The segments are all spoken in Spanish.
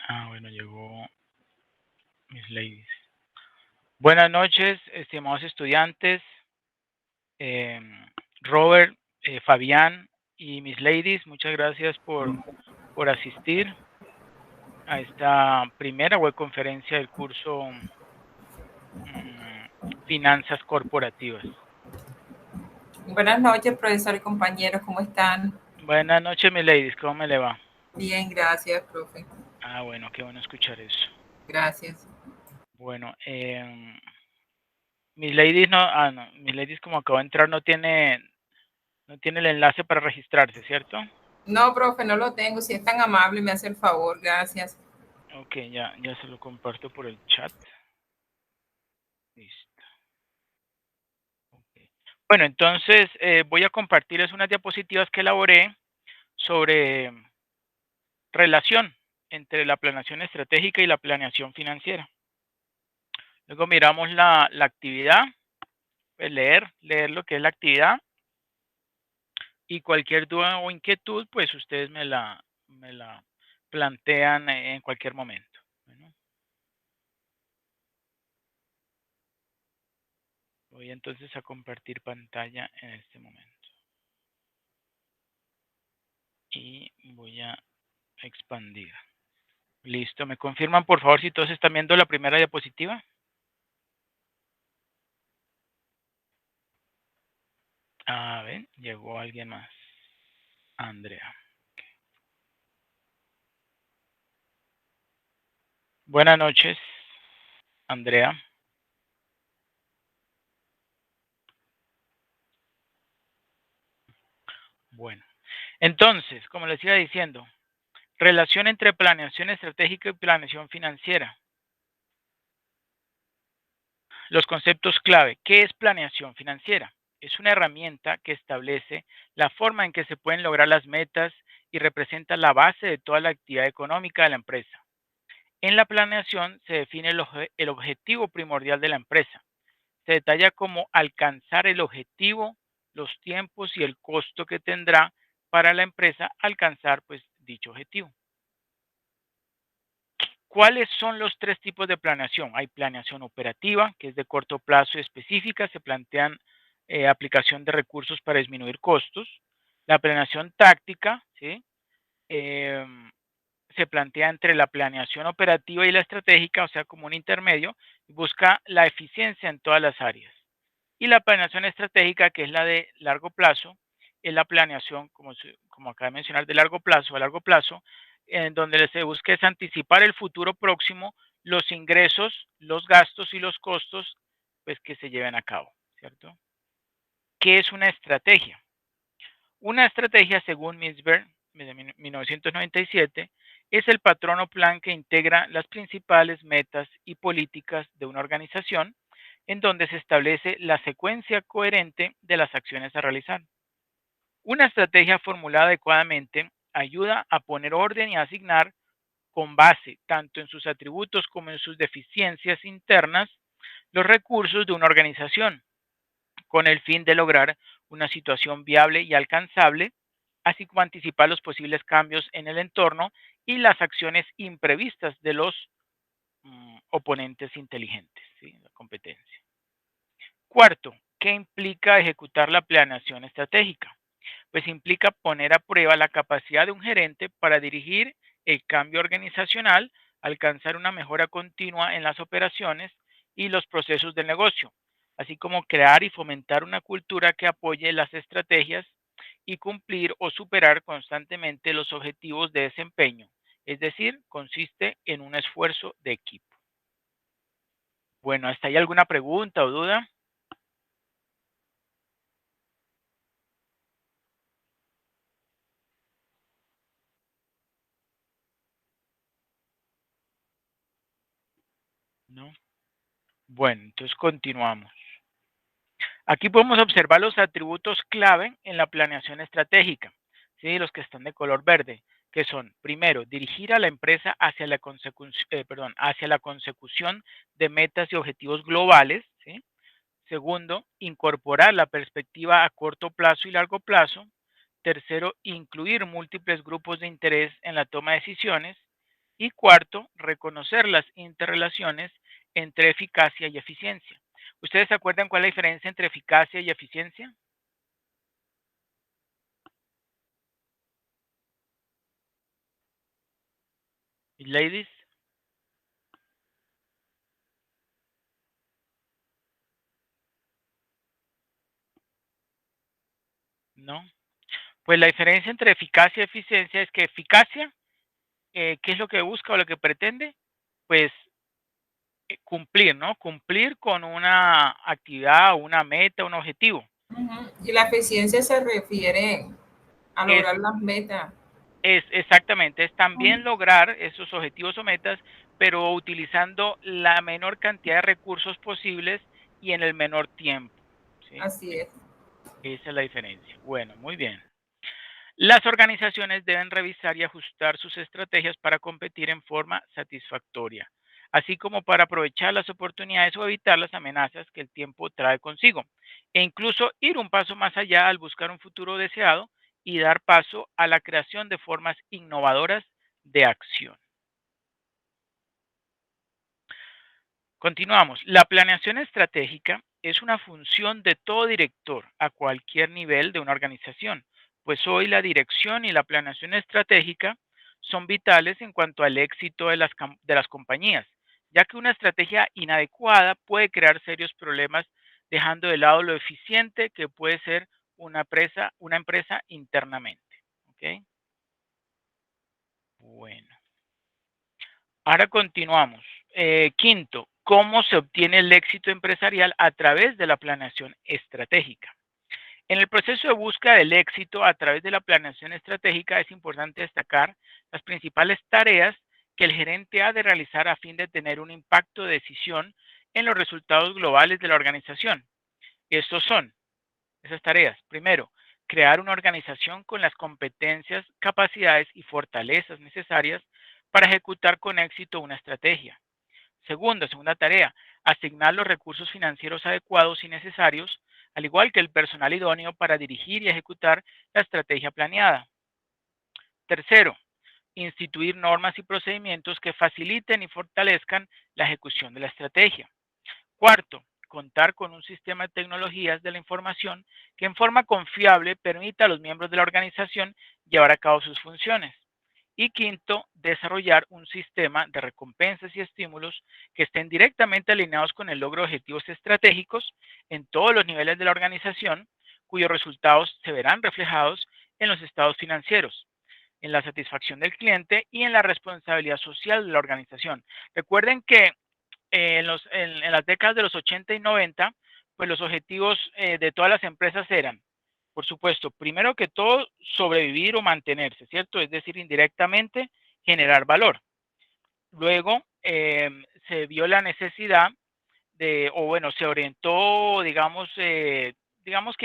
Bueno, llegó Miss Ladies. Buenas noches, estimados estudiantes. Robert, Fabián y Miss Ladies, muchas gracias por asistir a esta primera webconferencia del curso Finanzas Corporativas. Buenas noches, profesor y compañeros, ¿cómo están? Buenas noches, Miss Ladies, ¿cómo me le va? Bien, gracias, profe. Bueno, qué bueno escuchar eso. Gracias. Bueno, Miss Ladies no, Miss Ladies como acabo de entrar no tiene el enlace para registrarse, ¿cierto? No, profe, no lo tengo. Si es tan amable, me hace el favor. Gracias. Ok, ya se lo comparto por el chat. Listo. Okay. Bueno, entonces voy a compartirles unas diapositivas que elaboré sobre relación entre la planeación estratégica y la planeación financiera. Luego miramos la actividad, pues leer lo que es la actividad, y cualquier duda o inquietud, pues ustedes me la plantean en cualquier momento. Bueno, voy entonces a compartir pantalla en este momento. Y voy a expandir. Listo, ¿me confirman por favor si todos están viendo la primera diapositiva? A ver, llegó alguien más. Andrea. Okay. Buenas noches, Andrea. Bueno, entonces, como les iba diciendo, relación entre planeación estratégica y planeación financiera. Los conceptos clave. ¿Qué es planeación financiera? Es una herramienta que establece la forma en que se pueden lograr las metas y representa la base de toda la actividad económica de la empresa. En la planeación se define el objetivo primordial de la empresa. Se detalla cómo alcanzar el objetivo, los tiempos y el costo que tendrá para la empresa alcanzar pues dicho objetivo. ¿Cuáles son los tres tipos de planeación? Hay planeación operativa, que es de corto plazo y específica, se plantean aplicación de recursos para disminuir costos. La planeación táctica, ¿sí? Se plantea entre la planeación operativa y la estratégica, o sea, como un intermedio, y busca la eficiencia en todas las áreas. Y la planeación estratégica, que es la de largo plazo, es la planeación, como acaba de mencionar, de largo plazo a largo plazo, en donde se busca es anticipar el futuro próximo, los ingresos, los gastos y los costos, pues que se lleven a cabo, ¿cierto? ¿Qué es una estrategia? Una estrategia, según Misberg, de 1997, es el patrón o plan que integra las principales metas y políticas de una organización, en donde se establece la secuencia coherente de las acciones a realizar. Una estrategia formulada adecuadamente ayuda a poner orden y a asignar, con base tanto en sus atributos como en sus deficiencias internas, los recursos de una organización, con el fin de lograr una situación viable y alcanzable, así como anticipar los posibles cambios en el entorno y las acciones imprevistas de los oponentes inteligentes, ¿sí? La competencia. Cuarto, ¿qué implica ejecutar la planeación estratégica? Pues implica poner a prueba la capacidad de un gerente para dirigir el cambio organizacional, alcanzar una mejora continua en las operaciones y los procesos del negocio, así como crear y fomentar una cultura que apoye las estrategias y cumplir o superar constantemente los objetivos de desempeño. Es decir, consiste en un esfuerzo de equipo. Bueno, ¿hasta ahí alguna pregunta o duda? ¿No? Bueno, entonces continuamos. Aquí podemos observar los atributos clave en la planeación estratégica, ¿sí? Los que están de color verde, que son, primero, dirigir a la empresa hacia la consecución de metas y objetivos globales, ¿sí? Segundo, incorporar la perspectiva a corto plazo y largo plazo. Tercero, incluir múltiples grupos de interés en la toma de decisiones. Y cuarto, reconocer las interrelaciones entre eficacia y eficiencia. ¿Ustedes se acuerdan cuál es la diferencia entre eficacia y eficiencia? Ladies, ¿no? Pues la diferencia entre eficacia y eficiencia es que eficacia, ¿qué es lo que busca o lo que pretende? Pues cumplir, ¿no? Cumplir con una actividad, una meta, un objetivo. Ujú. Y la eficiencia se refiere a Es, lograr las metas. es exactamente, es Ujú. también lograr esos objetivos o metas, pero utilizando la menor cantidad de recursos posibles y en el menor tiempo, ¿sí? Así es. Esa es la diferencia. Bueno, muy bien. Las organizaciones deben revisar y ajustar sus estrategias para competir en forma satisfactoria, así como para aprovechar las oportunidades o evitar las amenazas que el tiempo trae consigo, e incluso ir un paso más allá al buscar un futuro deseado y dar paso a la creación de formas innovadoras de acción. Continuamos. La planeación estratégica es una función de todo director a cualquier nivel de una organización, pues hoy la dirección y la planeación estratégica son vitales en cuanto al éxito de las compañías, ya que una estrategia inadecuada puede crear serios problemas dejando de lado lo eficiente que puede ser una empresa internamente. ¿Ok? Bueno. Ahora continuamos. Quinto, ¿cómo se obtiene el éxito empresarial a través de la planeación estratégica? En el proceso de búsqueda del éxito a través de la planeación estratégica es importante destacar las principales tareas que el gerente ha de realizar a fin de tener un impacto de decisión en los resultados globales de la organización. Estos son esas tareas. Primero, crear una organización con las competencias, capacidades y fortalezas necesarias para ejecutar con éxito una estrategia. Segundo, segunda tarea, asignar los recursos financieros adecuados y necesarios, al igual que el personal idóneo para dirigir y ejecutar la estrategia planeada. Tercero, instituir normas y procedimientos que faciliten y fortalezcan la ejecución de la estrategia. Cuarto, contar con un sistema de tecnologías de la información que en forma confiable permita a los miembros de la organización llevar a cabo sus funciones. Y quinto, desarrollar un sistema de recompensas y estímulos que estén directamente alineados con el logro de objetivos estratégicos en todos los niveles de la organización, cuyos resultados se verán reflejados en los estados financieros, en la satisfacción del cliente y en la responsabilidad social de la organización. Recuerden que en las décadas de los 80 y 90, pues los objetivos de todas las empresas eran, por supuesto, primero que todo, sobrevivir o mantenerse, ¿cierto? Es decir, indirectamente generar valor. Luego se vio la necesidad o bueno, se orientó, digamos que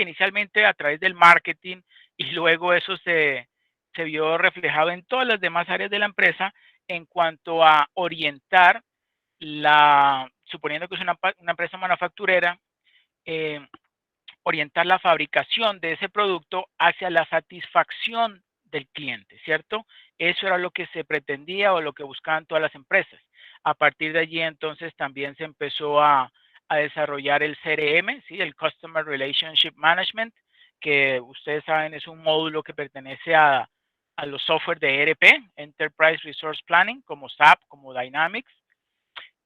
inicialmente a través del marketing y luego eso se vio reflejado en todas las demás áreas de la empresa en cuanto a orientar suponiendo que es una empresa manufacturera, eh, orientar la fabricación de ese producto hacia la satisfacción del cliente, ¿cierto? Eso era lo que se pretendía o lo que buscaban todas las empresas. A partir de allí, entonces, también se empezó a desarrollar el CRM, ¿sí? El Customer Relationship Management, que ustedes saben es un módulo que pertenece a los software de ERP, Enterprise Resource Planning, como SAP, como Dynamics,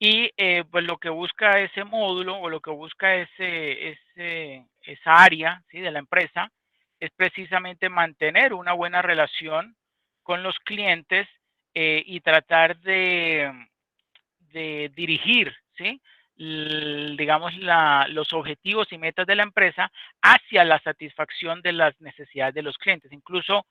y pues lo que busca ese módulo o lo que busca esa área, ¿sí? De la empresa es precisamente mantener una buena relación con los clientes y tratar de dirigir, ¿sí? Digamos, los objetivos y metas de la empresa hacia la satisfacción de las necesidades de los clientes. Incluso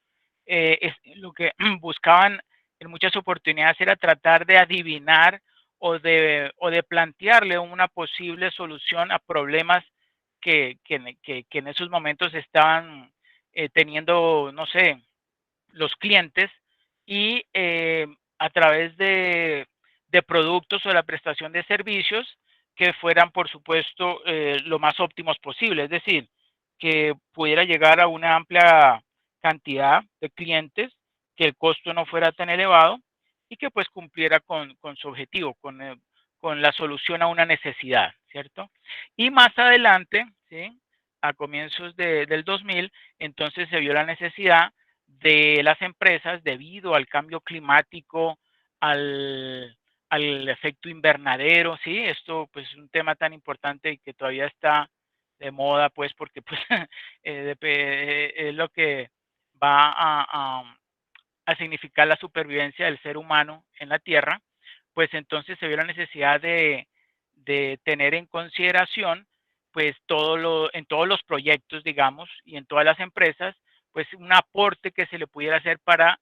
lo que buscaban en muchas oportunidades era tratar de adivinar o de plantearle una posible solución a problemas que en esos momentos estaban teniendo, no sé, los clientes y a través de productos o la prestación de servicios que fueran, por supuesto, lo más óptimos posible, es decir, que pudiera llegar a una amplia cantidad de clientes, que el costo no fuera tan elevado y que pues cumpliera con su objetivo, con la solución a una necesidad, ¿cierto? Y más adelante, ¿sí? A comienzos del 2000, entonces se vio la necesidad de las empresas debido al cambio climático, al, al efecto invernadero, ¿sí? Esto pues es un tema tan importante y que todavía está de moda, pues, porque pues es lo que va a significar la supervivencia del ser humano en la Tierra, pues entonces se vio la necesidad de tener en consideración, pues en todos los proyectos, digamos, y en todas las empresas, pues un aporte que se le pudiera hacer para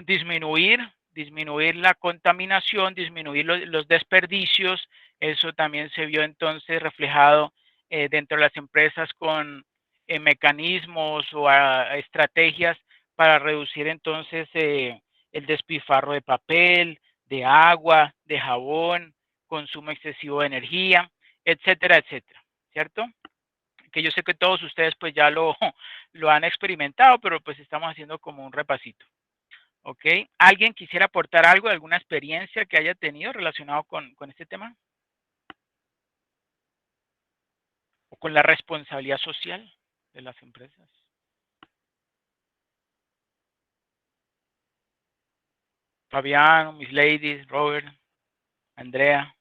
disminuir, disminuir la contaminación, disminuir los desperdicios. Eso también se vio entonces reflejado dentro de las empresas con mecanismos o estrategias para reducir entonces el despilfarro de papel, de agua, de jabón, consumo excesivo de energía, etcétera, etcétera, ¿cierto? Que yo sé que todos ustedes pues ya lo han experimentado, pero pues estamos haciendo como un repasito. ¿Ok? ¿Alguien quisiera aportar algo, alguna experiencia que haya tenido relacionado con este tema? ¿O con la responsabilidad social de las empresas? Fabián, Miss Ladies, Robert, Andrea,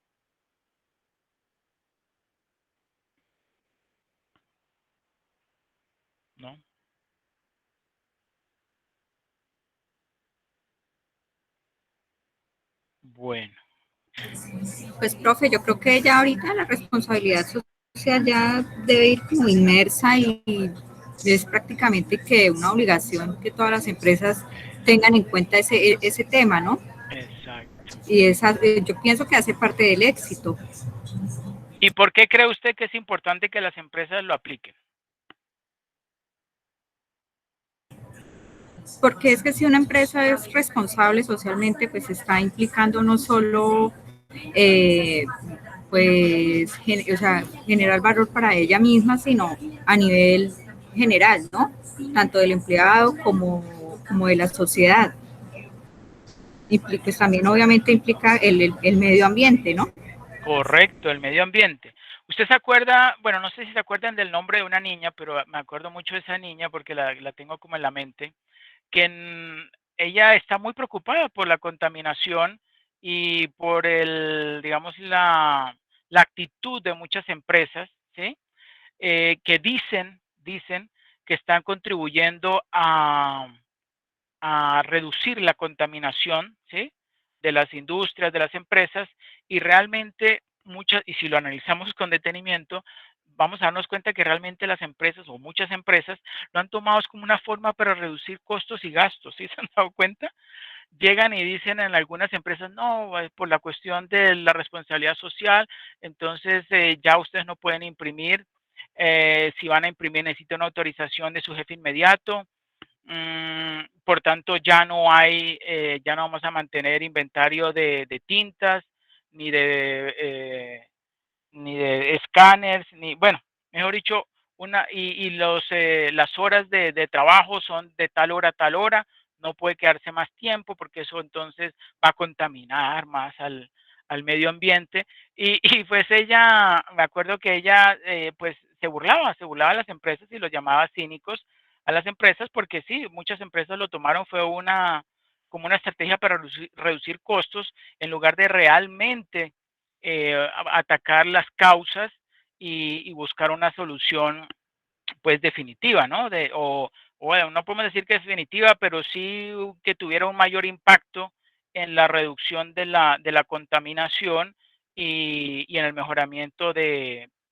¿no? Bueno, Pues, profe, yo creo que ya ahorita la responsabilidad social ya debe ir como inmersa y es prácticamente que una obligación que todas las empresas tengan en cuenta ese tema, ¿no? exacto. Y yo pienso que hace parte del éxito, ¿Y por qué cree usted que es importante que las empresas lo apliquen? porque es que si una empresa es responsable socialmente, pues está implicando no solo eh, pues, o sea, generar valor para ella misma, sino a nivel general, ¿no? Tanto del empleado como de la sociedad. Y pues también obviamente implica el medio ambiente, ¿no? Correcto, el medio ambiente. ¿Usted se acuerda? Bueno, no sé si se acuerdan del nombre de una niña, pero me acuerdo mucho de esa niña porque la tengo como en la mente, que ella está muy preocupada por la contaminación y por digamos, la actitud de muchas empresas, ¿sí? Que dicen que están contribuyendo a reducir la contaminación, ¿sí? De las industrias, de las empresas, y realmente muchas, y si lo analizamos con detenimiento, vamos a darnos cuenta que realmente las empresas o muchas empresas lo han tomado como una forma para reducir costos y gastos, ¿sí se han dado cuenta? Llegan y dicen en algunas empresas, no, por la cuestión de la responsabilidad social, entonces ya ustedes no pueden imprimir, si van a imprimir necesitan una autorización de su jefe inmediato, por tanto, ya no vamos a mantener inventario de tintas, ni de escáneres, bueno, mejor dicho, las horas de trabajo son de tal hora a tal hora, no puede quedarse más tiempo porque eso entonces va a contaminar más al medio ambiente. Y pues ella, me acuerdo que ella pues se burlaba a las empresas y los llamaba cínicos a las empresas porque sí, muchas empresas lo tomaron, fue como una estrategia para reducir costos en lugar de realmente atacar las causas y buscar una solución pues definitiva, ¿no? O bueno, no podemos decir que es definitiva, pero sí que tuviera un mayor impacto en la reducción de la contaminación y en el mejoramiento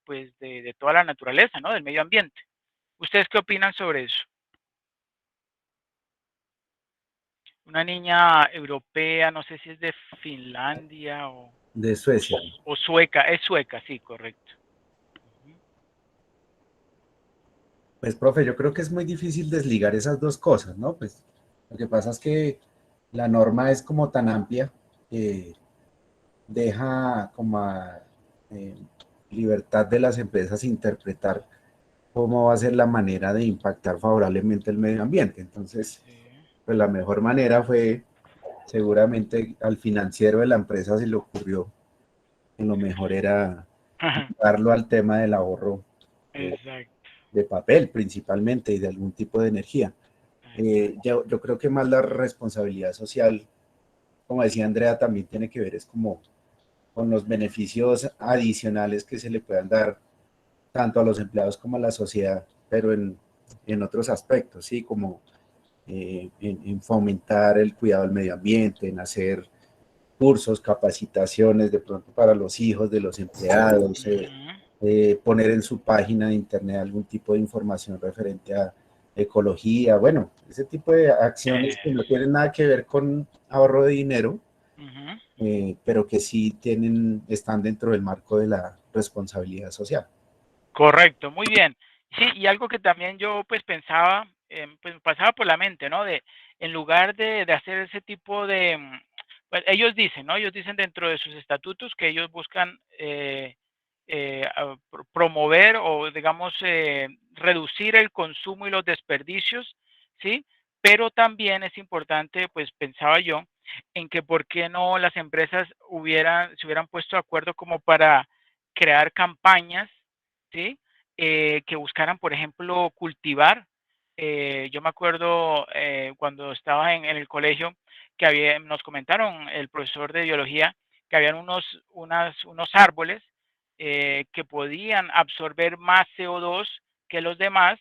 pues de toda la naturaleza, ¿no? Del medio ambiente. ¿Ustedes qué opinan sobre eso? Una niña europea, no sé si es de Finlandia De Suecia. o sueca, es sueca, sí, correcto. Pues, profe, yo creo que es muy difícil desligar esas dos cosas, ¿no? Pues lo que pasa es que la norma es como tan amplia que deja como a eh, libertad de las empresas interpretar cómo va a ser la manera de impactar favorablemente el medio ambiente. Entonces, Sí. pues la mejor manera fue seguramente al financiero de la empresa se le ocurrió que lo mejor era darlo al tema del ahorro Exacto. de papel principalmente y de algún tipo de energía. Yo creo que más la responsabilidad social, como decía Andrea, también tiene que ver es como con los beneficios adicionales que se le puedan dar tanto a los empleados como a la sociedad, pero en otros aspectos, ¿sí? Como en fomentar el cuidado del medio ambiente, en hacer cursos, capacitaciones de pronto para los hijos de los empleados, poner en su página de internet algún tipo de información referente a ecología, bueno, ese tipo de acciones que no tienen nada que ver con ahorro de dinero, pero que sí están dentro del marco de la responsabilidad social. Correcto, muy bien. Sí, y algo que también yo pues pensaba, pues me pasaba por la mente, ¿no? En lugar de hacer ese tipo de, pues ellos dicen, ¿no? Ellos dicen dentro de sus estatutos que ellos buscan promover o, digamos, reducir el consumo y los desperdicios, ¿sí? Pero también es importante, pues pensaba yo, en que por qué no las empresas se hubieran puesto de acuerdo como para crear campañas, ¿sí? Que buscaran, por ejemplo, cultivar. Yo me acuerdo cuando estaba en el colegio que nos comentaron el profesor de biología que habían unos árboles que podían absorber más CO2 que los demás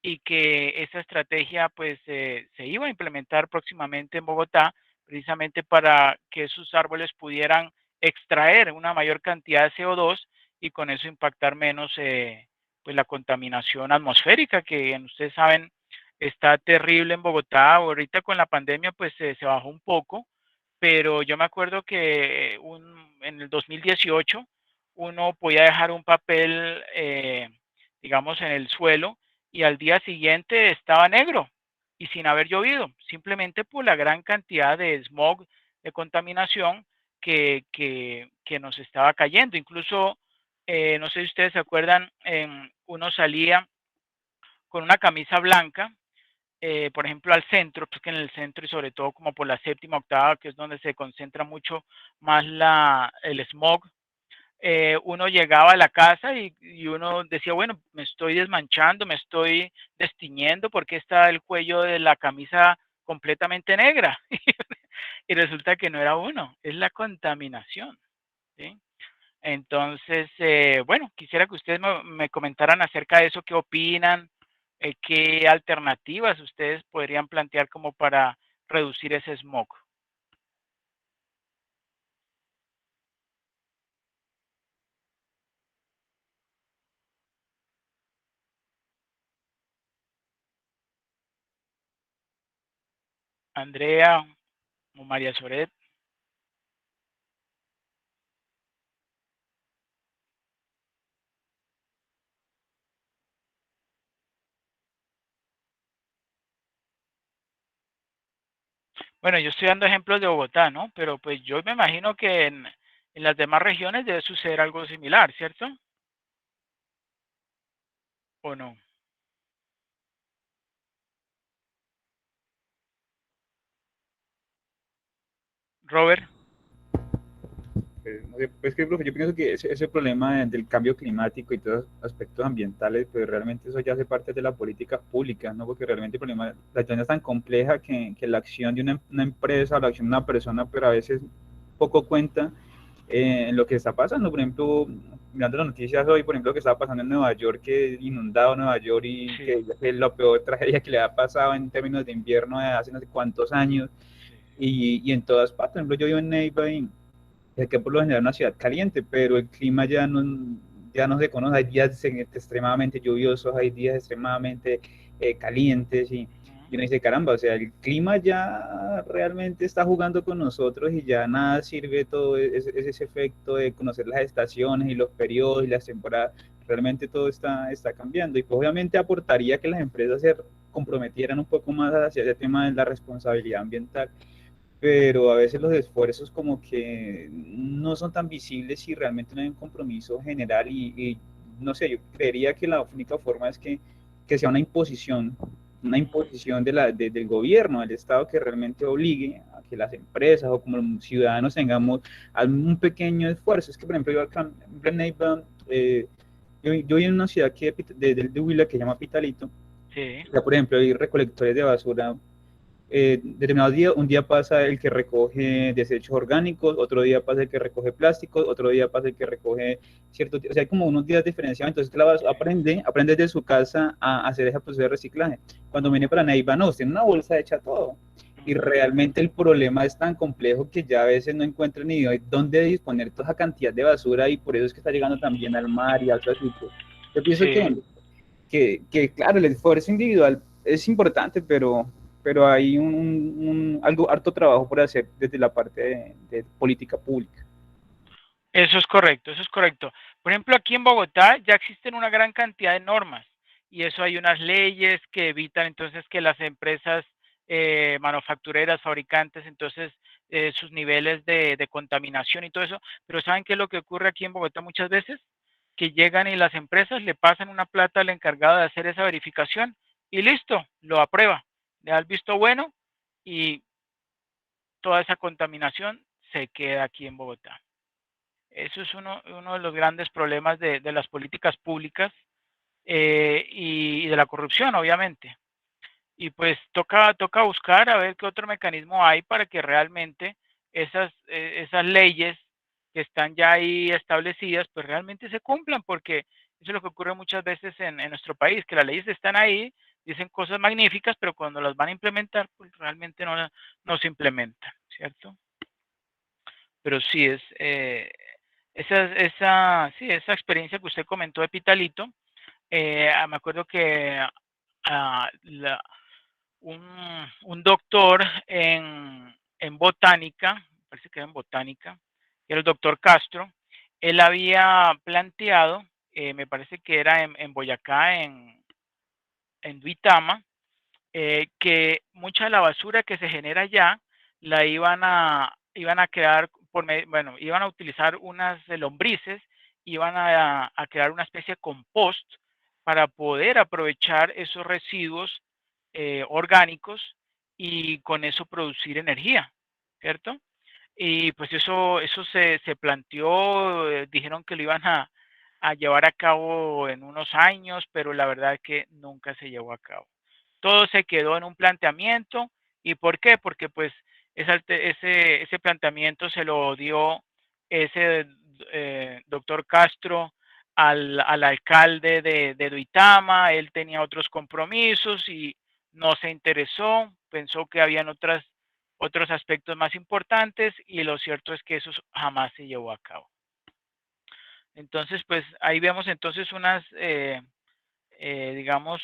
y que esa estrategia pues se iba a implementar próximamente en Bogotá precisamente para que esos árboles pudieran extraer una mayor cantidad de CO2 y con eso impactar menos pues la contaminación atmosférica que ustedes saben está terrible en Bogotá. Ahorita con la pandemia pues se bajó un poco, pero yo me acuerdo que en el 2018 uno podía dejar un papel, digamos, en el suelo y al día siguiente estaba negro y sin haber llovido, simplemente por la gran cantidad de smog, de contaminación que nos estaba cayendo. Incluso, no sé si ustedes se acuerdan, uno salía con una camisa blanca, por ejemplo, al centro, porque en el centro y sobre todo como por la séptima, octava, que es donde se concentra mucho más el smog, uno llegaba a la casa y uno decía, bueno, me estoy desmanchando, me estoy destiñendo porque está el cuello de la camisa completamente negra. Y resulta que no era uno, es la contaminación, ¿sí? Entonces, bueno, quisiera que ustedes me comentaran acerca de eso, qué opinan, qué alternativas ustedes podrían plantear como para reducir ese smog. Andrea o María Soret. Bueno, yo estoy dando ejemplos de Bogotá, ¿no? Pero pues yo me imagino que en las demás regiones debe suceder algo similar, ¿cierto? ¿O no? Robert. No sé, pues que, profe, yo pienso que ese problema del cambio climático y todos los aspectos ambientales, pues realmente eso ya hace parte de la política pública, ¿no? Porque realmente el problema, la situación es tan compleja que la acción de una empresa o la acción de una persona, pero a veces poco cuenta en lo que está pasando. Por ejemplo, mirando las noticias hoy, por ejemplo, lo que estaba pasando en Nueva York, que inundado Nueva York y Sí. que es la peor tragedia que le ha pasado en términos de invierno de hace no sé cuántos años, y en todas partes. Por ejemplo, yo vivo en Neiva y que por lo general es una ciudad caliente, pero el clima ya no se conoce, hay días extremadamente lluviosos, hay días extremadamente calientes y uno dice, caramba, o sea, el clima ya realmente está jugando con nosotros y ya nada sirve todo ese efecto de conocer las estaciones y los periodos y las temporadas, realmente todo está cambiando y pues obviamente aportaría que las empresas se comprometieran un poco más hacia ese tema de la responsabilidad ambiental, pero a veces los esfuerzos como que no son tan visibles y realmente no hay un compromiso general y no sé, yo creería que la única forma es que sea una imposición del gobierno, del Estado, que realmente obligue a que las empresas o como ciudadanos tengamos un pequeño esfuerzo. Es que, por ejemplo, yo acá en Neiva, yo vivo en una ciudad de Huila que se llama Pitalito. Sí. Ya, por ejemplo, hay recolectores de basura. Determinado día, un día pasa el que recoge desechos orgánicos, otro día pasa el que recoge plásticos, otro día pasa el que recoge o sea, hay como unos días diferenciados, entonces aprende de su casa a hacer ese proceso de reciclaje. Cuando viene para Neiva, no, tiene una bolsa hecha todo. Y realmente el problema es tan complejo que ya a veces no encuentran ni dónde disponer toda esa cantidad de basura y por eso es que está llegando también al mar y a otros sitios. Yo pienso Sí. que claro, el esfuerzo individual es importante, pero hay algo harto trabajo por hacer desde la parte de política pública. Eso es correcto, eso es correcto. Por ejemplo, aquí en Bogotá ya existen una gran cantidad de normas y eso hay unas leyes que evitan entonces que las empresas manufactureras, fabricantes, entonces sus niveles de contaminación y todo eso. Pero ¿saben qué es lo que ocurre aquí en Bogotá muchas veces? Que llegan y las empresas le pasan una plata al encargado de hacer esa verificación y listo, lo aprueba, le da el visto bueno y toda esa contaminación se queda aquí en Bogotá. Eso es uno de los grandes problemas de las políticas públicas y de la corrupción, obviamente. Y pues toca buscar a ver qué otro mecanismo hay para que realmente esas leyes que están ya ahí establecidas, pues realmente se cumplan, porque eso es lo que ocurre muchas veces en nuestro país, que las leyes están ahí, dicen cosas magníficas, pero cuando las van a implementar, pues realmente no se implementan, ¿cierto? Pero sí esa experiencia que usted comentó de Pitalito, me acuerdo que ah, la- un doctor en botánica, parece que era en botánica, era el doctor Castro, él había planteado, me parece que era en Boyacá, en Duitama, que mucha de la basura que se genera allá la iban a crear bueno, iban a utilizar unas lombrices, iban a crear una especie de compost para poder aprovechar esos residuos orgánicos y con eso producir energía, ¿cierto? Y pues eso se planteó, dijeron que lo iban a llevar a cabo en unos años, pero la verdad es que nunca se llevó a cabo. Todo se quedó en un planteamiento. ¿Y por qué? Porque pues ese planteamiento se lo dio ese doctor Castro al alcalde de Duitama, él tenía otros compromisos y no se interesó, pensó que habían otros aspectos más importantes y lo cierto es que eso jamás se llevó a cabo. Entonces, pues ahí vemos entonces digamos,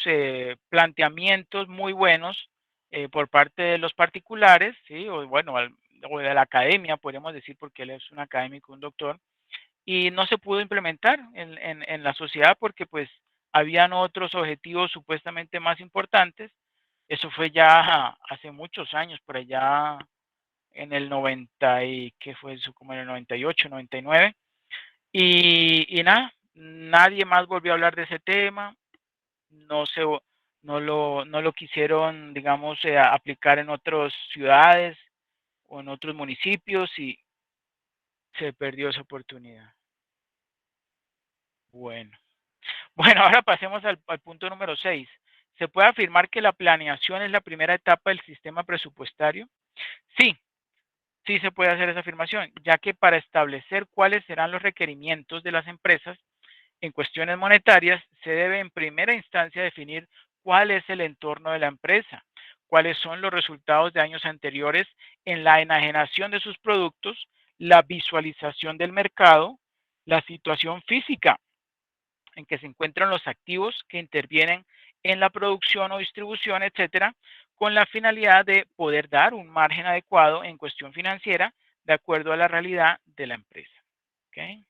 planteamientos muy buenos por parte de los particulares, ¿sí? O bueno, o de la academia, podríamos decir, porque él es un académico, un doctor, y no se pudo implementar en la sociedad porque pues habían otros objetivos supuestamente más importantes. Eso fue ya hace muchos años, por allá en el 90 y, ¿qué fue eso? Como en el 98, 99. Y nada, nadie más volvió a hablar de ese tema, no se, no lo quisieron, digamos, aplicar en otras ciudades o en otros municipios y se perdió esa oportunidad. Bueno. Bueno, ahora pasemos al punto número 6. ¿Se puede afirmar que la planeación es la primera etapa del sistema presupuestario? Sí, sí se puede hacer esa afirmación, ya que para establecer cuáles serán los requerimientos de las empresas en cuestiones monetarias, se debe en primera instancia definir cuál es el entorno de la empresa, cuáles son los resultados de años anteriores en la enajenación de sus productos, la visualización del mercado, la situación física en que se encuentran los activos que intervienen en la producción o distribución, etcétera, con la finalidad de poder dar un margen adecuado en cuestión financiera de acuerdo a la realidad de la empresa. ¿Okay?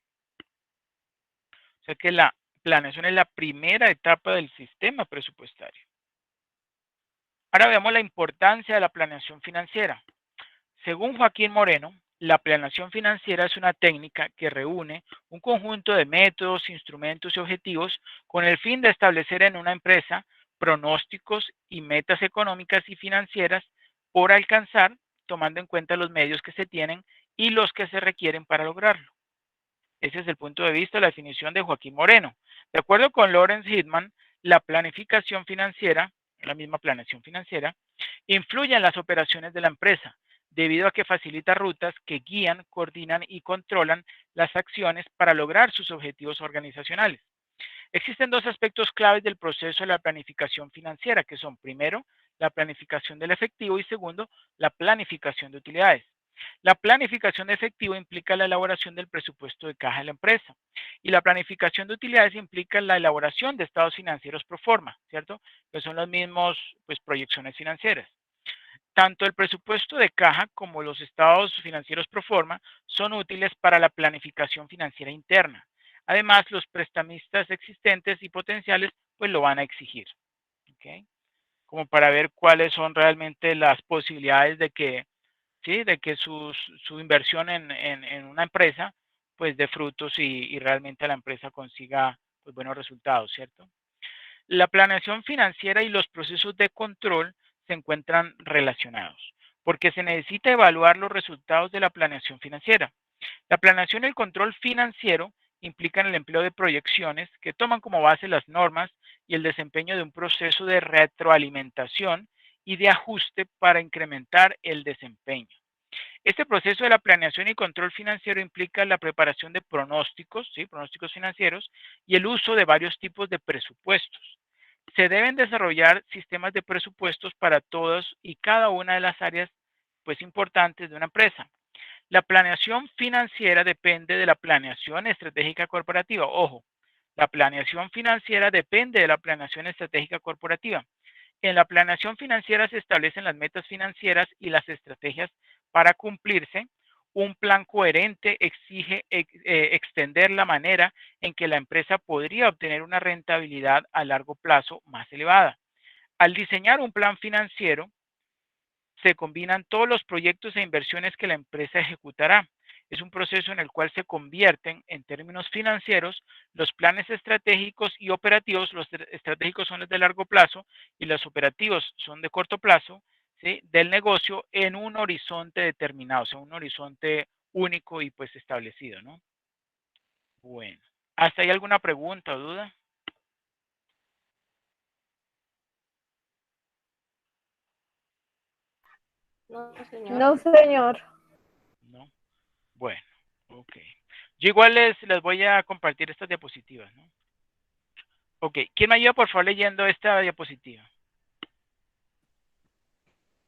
O sea que la planeación es la primera etapa del sistema presupuestario. Ahora veamos la importancia de la planeación financiera. Según Joaquín Moreno, la planeación financiera es una técnica que reúne un conjunto de métodos, instrumentos y objetivos con el fin de establecer en una empresa pronósticos y metas económicas y financieras por alcanzar tomando en cuenta los medios que se tienen y los que se requieren para lograrlo. Ese es el punto de vista, la definición de Joaquín Moreno. De acuerdo con Lawrence Hittman, la planificación financiera, la misma planeación financiera, influye en las operaciones de la empresa, debido a que facilita rutas que guían, coordinan y controlan las acciones para lograr sus objetivos organizacionales. Existen dos aspectos claves del proceso de la planificación financiera, que son, primero, la planificación del efectivo y segundo, la planificación de utilidades. La planificación de efectivo implica la elaboración del presupuesto de caja de la empresa y la planificación de utilidades implica la elaboración de estados financieros pro forma, ¿cierto? Que son los mismos, pues, proyecciones financieras. Tanto el presupuesto de caja como los estados financieros pro forma son útiles para la planificación financiera interna. Además, los prestamistas existentes y potenciales pues lo van a exigir, ¿ok? Como para ver cuáles son realmente las posibilidades de que, ¿sí? De que su inversión en una empresa pues dé frutos y realmente la empresa consiga pues, buenos resultados, ¿cierto? La planeación financiera y los procesos de control se encuentran relacionados, porque se necesita evaluar los resultados de la planeación financiera. La planeación y el control financiero implican el empleo de proyecciones que toman como base las normas y el desempeño de un proceso de retroalimentación y de ajuste para incrementar el desempeño. Este proceso de la planeación y control financiero implica la preparación de pronósticos, ¿sí? Pronósticos financieros y el uso de varios tipos de presupuestos. Se deben desarrollar sistemas de presupuestos para todas y cada una de las áreas pues, importantes de una empresa. La planeación financiera depende de la planeación estratégica corporativa. Ojo, la planeación financiera depende de la planeación estratégica corporativa. En la planeación financiera se establecen las metas financieras y las estrategias para cumplirse. Un plan coherente exige extender la manera en que la empresa podría obtener una rentabilidad a largo plazo más elevada. Al diseñar un plan financiero, se combinan todos los proyectos e inversiones que la empresa ejecutará. Es un proceso en el cual se convierten en términos financieros los planes estratégicos y operativos. Los estratégicos son los de largo plazo y los operativos son de corto plazo, ¿sí? Del negocio en un horizonte determinado, o sea, un horizonte único y pues establecido, ¿no? Bueno, ¿hasta ahí alguna pregunta o duda? No, señor. No. Bueno, ok. Yo igual les voy a compartir estas diapositivas, ¿no? Ok, ¿quién me ayuda por favor leyendo esta diapositiva?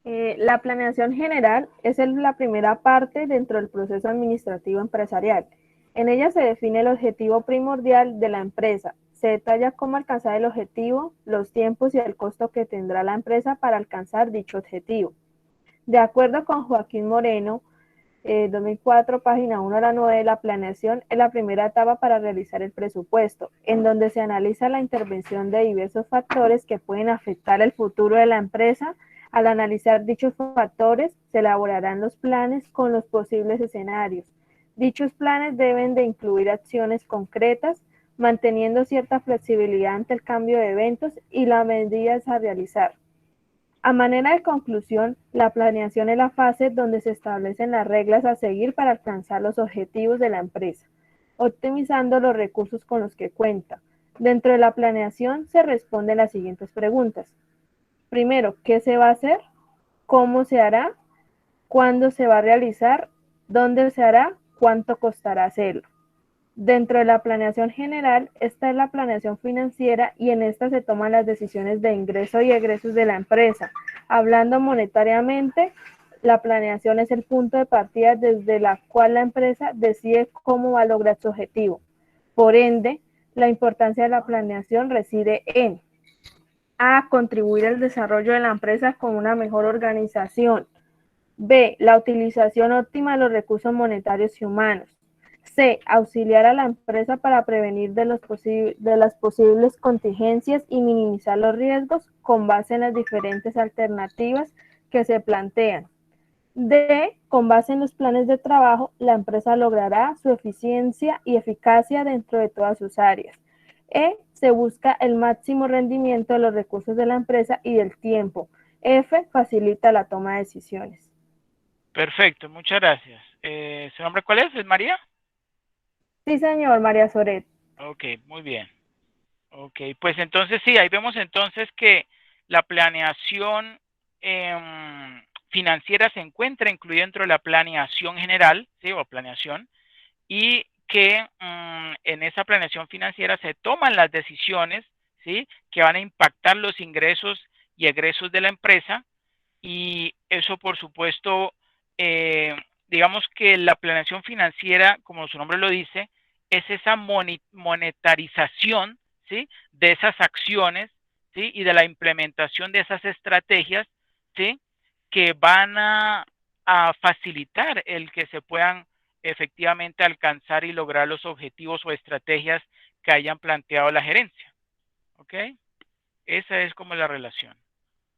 La planeación general es la primera parte dentro del proceso administrativo empresarial. En ella se define el objetivo primordial de la empresa. Se detalla cómo alcanzar el objetivo, los tiempos y el costo que tendrá la empresa para alcanzar dicho objetivo. De acuerdo con Joaquín Moreno, 2004, página 1 a la 9, la planeación es la primera etapa para realizar el presupuesto, en donde se analiza la intervención de diversos factores que pueden afectar el futuro de la empresa. Al analizar dichos factores, se elaborarán los planes con los posibles escenarios. Dichos planes deben de incluir acciones concretas, manteniendo cierta flexibilidad ante el cambio de eventos y las medidas a realizar. A manera de conclusión, la planeación es la fase donde se establecen las reglas a seguir para alcanzar los objetivos de la empresa, optimizando los recursos con los que cuenta. Dentro de la planeación se responden las siguientes preguntas. Primero, ¿qué se va a hacer? ¿Cómo se hará? ¿Cuándo se va a realizar? ¿Dónde se hará? ¿Cuánto costará hacerlo? Dentro de la planeación general, esta es la planeación financiera y en esta se toman las decisiones de ingresos y egresos de la empresa. Hablando monetariamente, la planeación es el punto de partida desde la cual la empresa decide cómo va a lograr su objetivo. Por ende, la importancia de la planeación reside en A. Contribuir al desarrollo de la empresa con una mejor organización. B. La utilización óptima de los recursos monetarios y humanos. C. Auxiliar a la empresa para prevenir de las posibles contingencias y minimizar los riesgos con base en las diferentes alternativas que se plantean. D. Con base en los planes de trabajo, la empresa logrará su eficiencia y eficacia dentro de todas sus áreas. E. Se busca el máximo rendimiento de los recursos de la empresa y del tiempo. F. Facilita la toma de decisiones. Perfecto, muchas gracias. ¿Su nombre cuál es? ¿Es María? Sí, señor, María Soret. Ok, muy bien. Ok, pues entonces sí, ahí vemos entonces que la planeación financiera se encuentra incluida dentro de la planeación general, ¿sí? O planeación, y que en esa planeación financiera se toman las decisiones, ¿sí? Que van a impactar los ingresos y egresos de la empresa, y eso por supuesto, digamos que la planeación financiera, como su nombre lo dice, es esa monetarización, ¿sí? De esas acciones, ¿sí? Y de la implementación de esas estrategias, ¿sí? Que van a facilitar el que se puedan efectivamente alcanzar y lograr los objetivos o estrategias que hayan planteado la gerencia. ¿Ok? Esa es como la relación.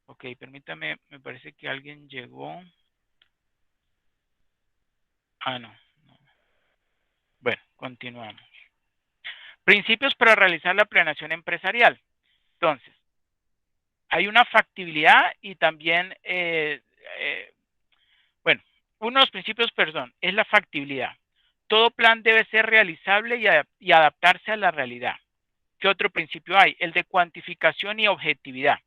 Ok, permítame, me parece que alguien llegó. Ah, no. Bueno, continuamos. Principios para realizar la planeación empresarial. Entonces, hay una factibilidad y también, bueno, uno de los principios, perdón, es la factibilidad. Todo plan debe ser realizable y adaptarse a la realidad. ¿Qué otro principio hay? El de cuantificación y objetividad.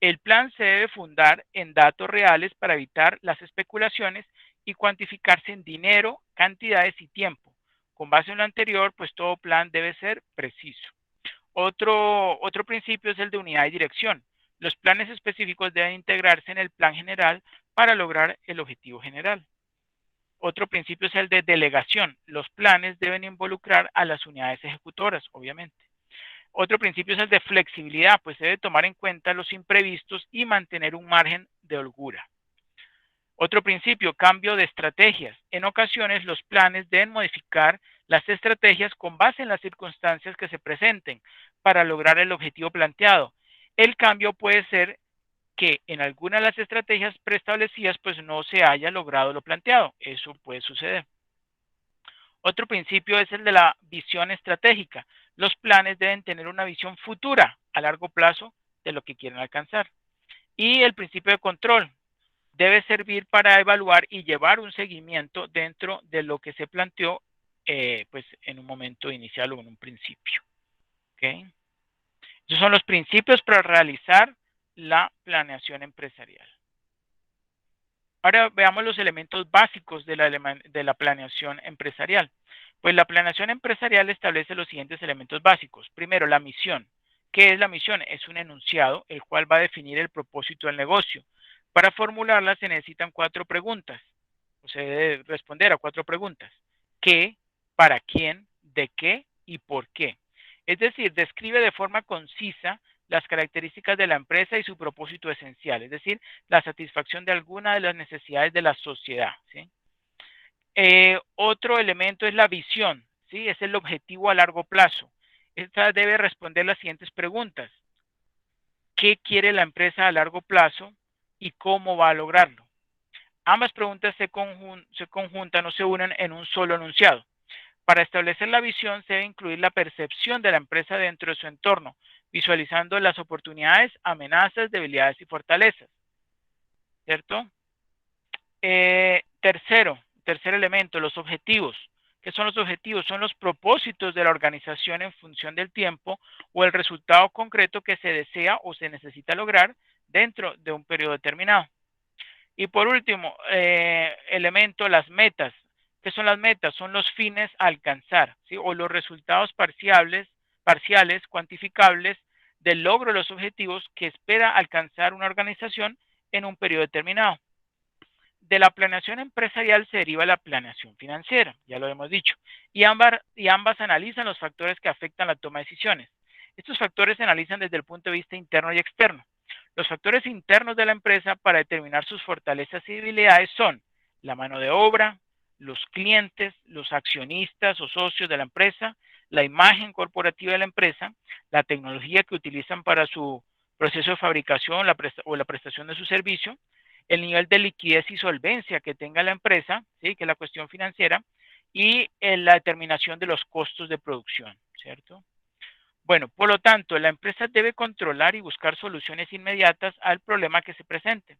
El plan se debe fundar en datos reales para evitar las especulaciones y cuantificarse en dinero, cantidades y tiempo. Con base en lo anterior, pues todo plan debe ser preciso. Otro principio es el de unidad y dirección. Los planes específicos deben integrarse en el plan general para lograr el objetivo general. Otro principio es el de delegación. Los planes deben involucrar a las unidades ejecutoras, obviamente. Otro principio es el de flexibilidad, pues se debe tomar en cuenta los imprevistos y mantener un margen de holgura. Otro principio, cambio de estrategias. En ocasiones los planes deben modificar las estrategias con base en las circunstancias que se presenten para lograr el objetivo planteado. El cambio puede ser que en alguna de las estrategias preestablecidas pues no se haya logrado lo planteado. Eso puede suceder. Otro principio es el de la visión estratégica. Los planes deben tener una visión futura a largo plazo de lo que quieren alcanzar. Y el principio de control debe servir para evaluar y llevar un seguimiento dentro de lo que se planteó pues en un momento inicial o en un principio. ¿Okay? Esos son los principios para realizar la planeación empresarial. Ahora veamos los elementos básicos de la planeación empresarial. Pues la planeación empresarial establece los siguientes elementos básicos. Primero, la misión. ¿Qué es la misión? Es un enunciado, el cual va a definir el propósito del negocio. Para formularla se necesitan 4 preguntas. O se debe responder a 4 preguntas. ¿Qué? ¿Para quién? ¿De qué? ¿Y por qué? Es decir, describe de forma concisa las características de la empresa y su propósito esencial, es decir, la satisfacción de alguna de las necesidades de la sociedad, ¿sí? Otro elemento es la visión, ¿sí? Es el objetivo a largo plazo. Esta debe responder las siguientes preguntas. ¿Qué quiere la empresa a largo plazo y cómo va a lograrlo? Ambas preguntas se conjuntan o se unen en un solo enunciado. Para establecer la visión se debe incluir la percepción de la empresa dentro de su entorno, visualizando las oportunidades, amenazas, debilidades y fortalezas. ¿Cierto? Tercer elemento, los objetivos. ¿Qué son los objetivos? Son los propósitos de la organización en función del tiempo o el resultado concreto que se desea o se necesita lograr dentro de un periodo determinado. Y por último, elemento, las metas. ¿Qué son las metas? Son los fines a alcanzar, ¿sí? O los resultados parciales, cuantificables del logro de los objetivos que espera alcanzar una organización en un periodo determinado. De la planeación empresarial se deriva la planeación financiera, ya lo hemos dicho, y ambas analizan los factores que afectan la toma de decisiones. Estos factores se analizan desde el punto de vista interno y externo. Los factores internos de la empresa para determinar sus fortalezas y debilidades son la mano de obra, los clientes, los accionistas o socios de la empresa, la imagen corporativa de la empresa, la tecnología que utilizan para su proceso de fabricación o la prestación de su servicio, el nivel de liquidez y solvencia que tenga la empresa, ¿sí? Que es la cuestión financiera, y la determinación de los costos de producción, ¿cierto? Bueno, por lo tanto, la empresa debe controlar y buscar soluciones inmediatas al problema que se presente.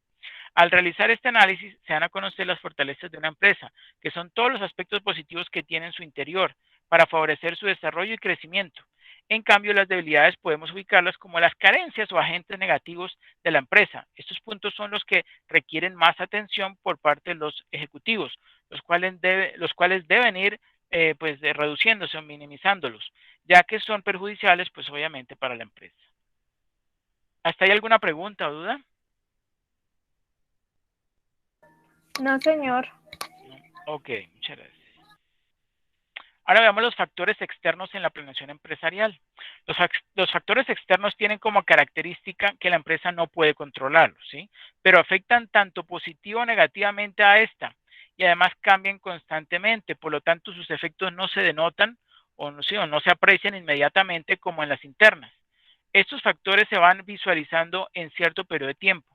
Al realizar este análisis, se dan a conocer las fortalezas de una empresa, que son todos los aspectos positivos que tiene en su interior para favorecer su desarrollo y crecimiento. En cambio, las debilidades podemos ubicarlas como las carencias o agentes negativos de la empresa. Estos puntos son los que requieren más atención por parte de los ejecutivos, los cuales deben ir pues reduciéndose o minimizándolos, ya que son perjudiciales pues obviamente para la empresa. ¿Hasta ahí alguna pregunta o duda? No, señor. Ok, muchas gracias. Ahora veamos los factores externos en la planeación empresarial. Los factores externos tienen como característica que la empresa no puede controlarlos, ¿sí? Pero afectan tanto positivo o negativamente a esta y además cambian constantemente, por lo tanto sus efectos no se denotan o no se aprecian inmediatamente como en las internas. Estos factores se van visualizando en cierto periodo de tiempo.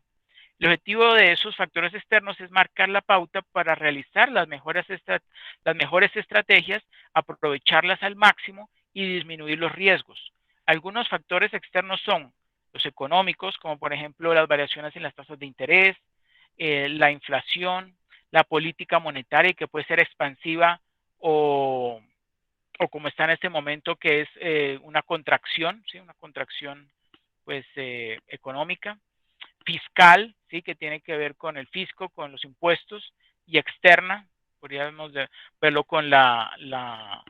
El objetivo de esos factores externos es marcar la pauta para realizar las mejores estrategias, aprovecharlas al máximo y disminuir los riesgos. Algunos factores externos son los económicos, como por ejemplo las variaciones en las tasas de interés, la inflación, la política monetaria que puede ser expansiva o como está en este momento que es una contracción, ¿sí? Una contracción pues económica, fiscal, ¿sí? Que tiene que ver con el fisco, con los impuestos, y externa, podríamos verlo con la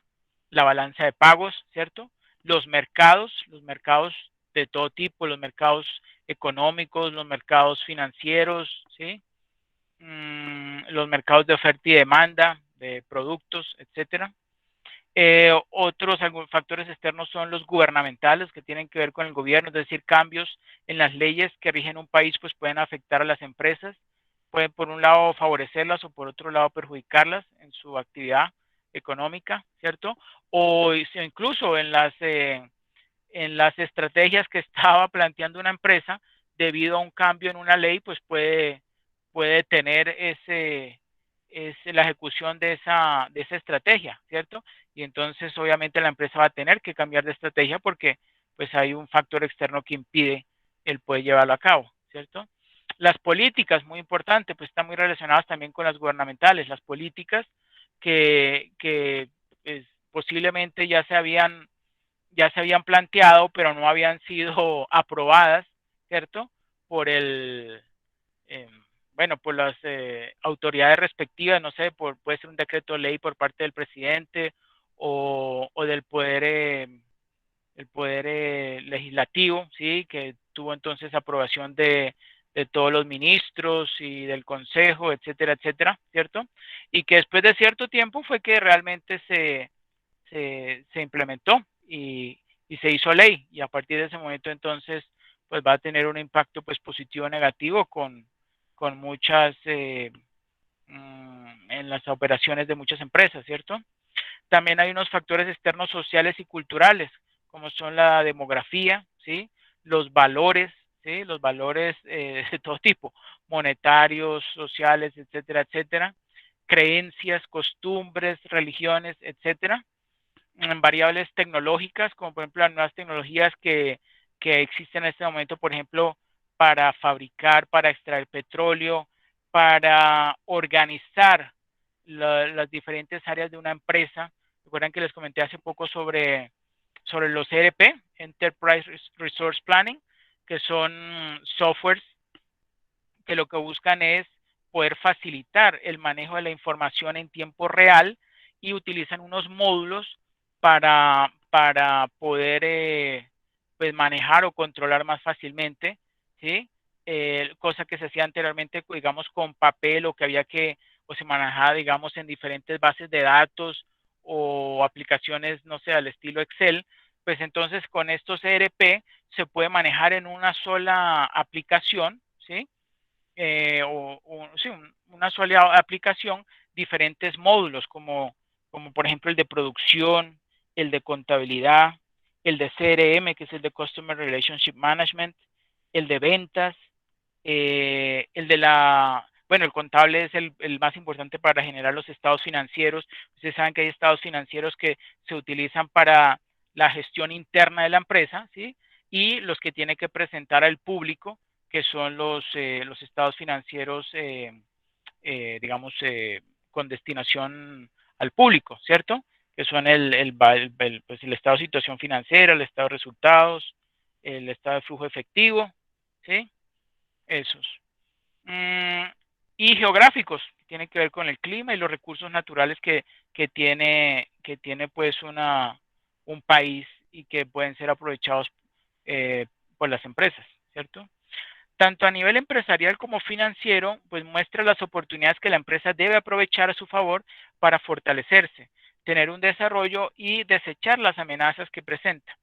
balanza de pagos, ¿cierto? Los mercados de todo tipo, los mercados económicos, los mercados financieros, ¿sí? Los mercados de oferta y demanda de productos, etcétera. Otros factores externos son los gubernamentales, que tienen que ver con el gobierno, es decir, cambios en las leyes que rigen un país pues pueden afectar a las empresas, pueden por un lado favorecerlas o por otro lado perjudicarlas en su actividad económica, ¿cierto? O incluso en las estrategias que estaba planteando una empresa, debido a un cambio en una ley, pues puede tener la ejecución de esa estrategia, ¿cierto? Y entonces obviamente la empresa va a tener que cambiar de estrategia porque pues hay un factor externo que impide el poder llevarlo a cabo, ¿cierto? Las políticas, muy importante, pues están muy relacionadas también con las gubernamentales, las políticas que pues, posiblemente ya se habían planteado, pero no habían sido aprobadas, ¿cierto? Por eh, por las autoridades respectivas, no sé, puede ser un decreto de ley por parte del presidente o del poder legislativo, ¿sí? Que tuvo entonces aprobación de todos los ministros y del consejo, etcétera, etcétera, ¿cierto? Y que después de cierto tiempo fue que realmente se implementó y se hizo ley, y a partir de ese momento entonces pues va a tener un impacto pues positivo o negativo con muchas en las operaciones de muchas empresas, ¿cierto? También hay unos factores externos sociales y culturales, como son la demografía, ¿sí? Los valores, ¿sí? Los valores de todo tipo, monetarios, sociales, etcétera, etcétera, creencias, costumbres, religiones, etcétera, variables tecnológicas, como por ejemplo las nuevas tecnologías que existen en este momento, por ejemplo, para fabricar, para extraer petróleo, para organizar las diferentes áreas de una empresa. Recuerdan que les comenté hace poco sobre los ERP, Enterprise Resource Planning, que son softwares que lo que buscan es poder facilitar el manejo de la información en tiempo real y utilizan unos módulos para poder pues manejar o controlar más fácilmente, ¿sí? Cosa que se hacía anteriormente, digamos, con papel o que había que, o se manejaba, digamos, en diferentes bases de datos o aplicaciones, no sé, al estilo Excel, pues entonces con estos ERP se puede manejar en una sola aplicación, ¿sí? Sí, una sola aplicación, diferentes módulos, como por ejemplo el de producción, el de contabilidad, el de CRM, que es el de Customer Relationship Management, el de ventas, el de bueno, el contable es el más importante para generar los estados financieros. Ustedes saben que hay estados financieros que se utilizan para la gestión interna de la empresa, ¿sí? Y los que tiene que presentar al público, que son los estados financieros, digamos, con destinación al público, ¿cierto? Que son pues el estado de situación financiera, el estado de resultados, el estado de flujo efectivo, ¿sí? Esos. Y geográficos, que tienen que ver con el clima y los recursos naturales que tiene pues un país y que pueden ser aprovechados por las empresas, ¿cierto? Tanto a nivel empresarial como financiero, pues muestra las oportunidades que la empresa debe aprovechar a su favor para fortalecerse, tener un desarrollo y desechar las amenazas que presenta,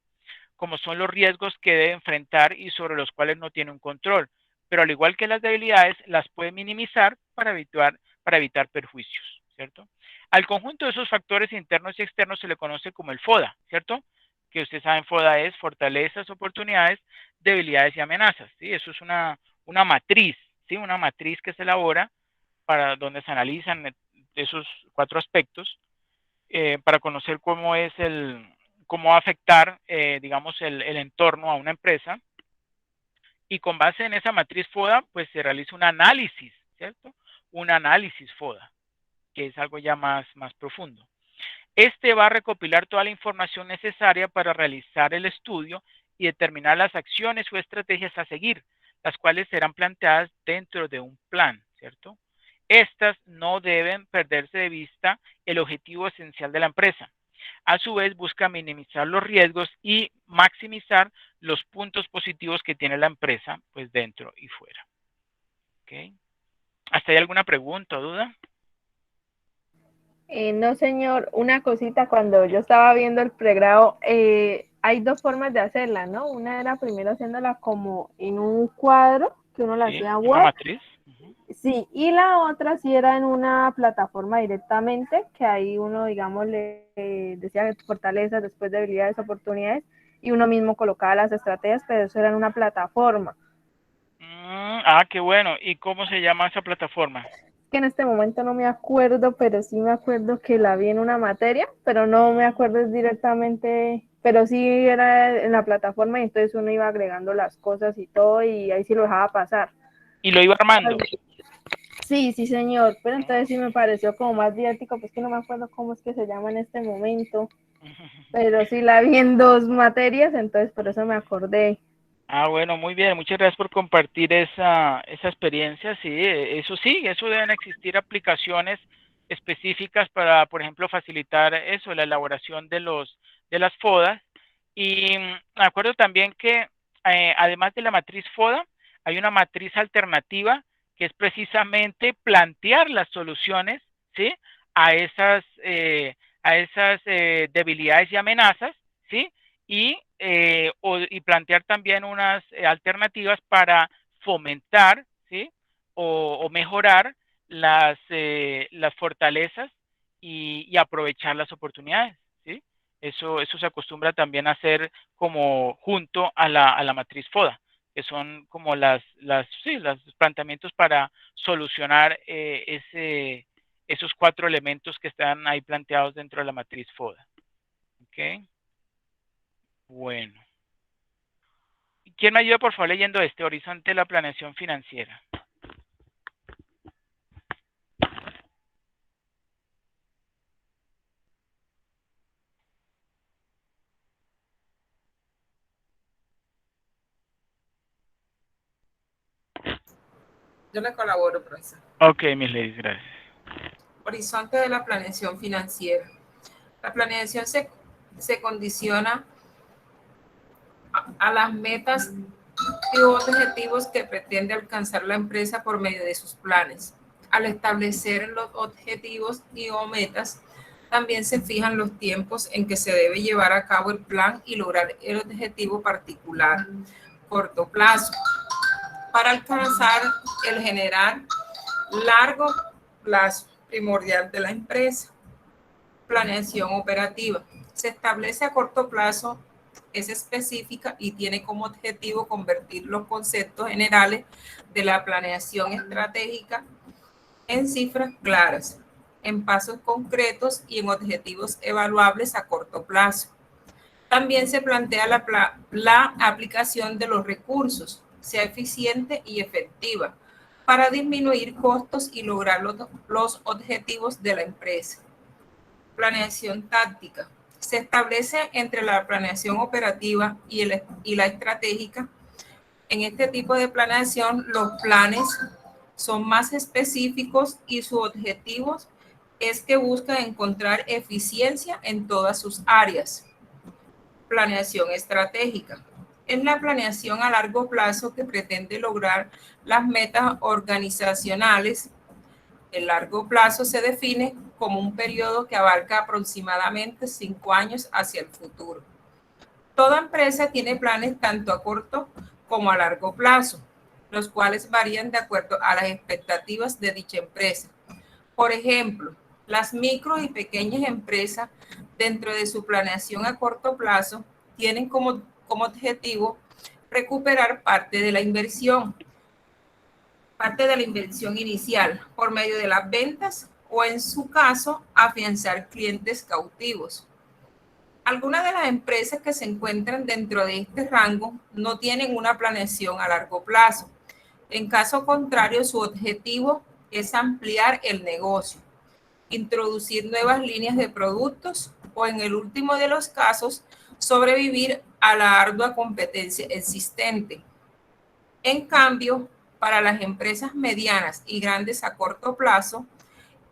como son los riesgos que debe enfrentar y sobre los cuales no tiene un control, pero al igual que las debilidades, las puede minimizar para evitar perjuicios, ¿cierto? Al conjunto de esos factores internos y externos se le conoce como el FODA, ¿cierto? Que ustedes saben, FODA es fortalezas, oportunidades, debilidades y amenazas, ¿sí? Eso es una matriz, ¿sí? Una matriz que se elabora para donde se analizan esos 4 aspectos para conocer cómo va a afectar, digamos, el entorno a una empresa. Y con base en esa matriz FODA, pues se realiza un análisis, ¿cierto? Un análisis FODA, que es algo ya más profundo. Este va a recopilar toda la información necesaria para realizar el estudio y determinar las acciones o estrategias a seguir, las cuales serán planteadas dentro de un plan, ¿cierto? Estas no deben perderse de vista el objetivo esencial de la empresa. A su vez, busca minimizar los riesgos y maximizar los puntos positivos que tiene la empresa, pues dentro y fuera. ¿Okay? ¿Hasta ahí alguna pregunta o duda? No, señor, una cosita, cuando yo estaba viendo el pregrado, hay 2 formas de hacerla, ¿no? Una era primero haciéndola como en un cuadro, que uno la hacía una web. matriz. Sí, y la otra sí era en una plataforma directamente, que ahí uno, digamos, le decía fortalezas, después debilidades, oportunidades, y uno mismo colocaba las estrategias, pero eso era en una plataforma. Qué bueno. ¿Y cómo se llama esa plataforma? Que en este momento no me acuerdo, pero sí me acuerdo que la vi en una materia, pero no me acuerdo directamente, pero sí era en la plataforma y entonces uno iba agregando las cosas y todo y ahí sí lo dejaba pasar. ¿Y lo iba armando? Sí, sí, señor, pero entonces sí me pareció como más didáctico, pues que no me acuerdo cómo es que se llama en este momento, pero sí la vi en 2 materias, entonces por eso me acordé. Bueno, muy bien. Muchas gracias por compartir esa experiencia. Sí, eso deben existir aplicaciones específicas para, por ejemplo, facilitar eso, la elaboración de las FODAs. Y me acuerdo también que además de la matriz FODA, hay una matriz alternativa que es precisamente plantear las soluciones, ¿sí? A esas debilidades y amenazas, ¿sí? Y plantear también unas alternativas para fomentar, ¿sí? O mejorar las fortalezas y aprovechar las oportunidades, ¿sí? Eso se acostumbra también a hacer como junto a la matriz FODA, que son como los planteamientos para solucionar esos 4 elementos que están ahí planteados dentro de la matriz FODA. ¿Ok? Bueno. ¿Quién me ayuda, por favor, leyendo horizonte de la planeación financiera? Yo le colaboro, profesor. Ok, mis ladies, gracias. Horizonte de la planeación financiera. La planeación se condiciona a las metas y objetivos que pretende alcanzar la empresa por medio de sus planes. Al establecer los objetivos y o metas, también se fijan los tiempos en que se debe llevar a cabo el plan y lograr el objetivo particular, corto plazo, para alcanzar el general largo plazo primordial de la empresa. Planeación operativa. Se establece a corto plazo, es específica y tiene como objetivo convertir los conceptos generales de la planeación estratégica en cifras claras, en pasos concretos y en objetivos evaluables a corto plazo. También se plantea la aplicación de los recursos, sea eficiente y efectiva, para disminuir costos y lograr los objetivos de la empresa. Planeación táctica. Se establece entre la planeación operativa y la estratégica. En este tipo de planeación, los planes son más específicos y su objetivo es que buscan encontrar eficiencia en todas sus áreas. Planeación estratégica. Es la planeación a largo plazo que pretende lograr las metas organizacionales. El largo plazo se define como un periodo que abarca aproximadamente 5 años hacia el futuro. Toda empresa tiene planes tanto a corto como a largo plazo, los cuales varían de acuerdo a las expectativas de dicha empresa. Por ejemplo, las micro y pequeñas empresas, dentro de su planeación a corto plazo, tienen como objetivo recuperar parte de la inversión inicial por medio de las ventas o, en su caso, afianzar clientes cautivos. Algunas de las empresas que se encuentran dentro de este rango no tienen una planeación a largo plazo. En caso contrario, su objetivo es ampliar el negocio, introducir nuevas líneas de productos o, en el último de los casos, sobrevivir a la ardua competencia existente. En cambio, para las empresas medianas y grandes a corto plazo,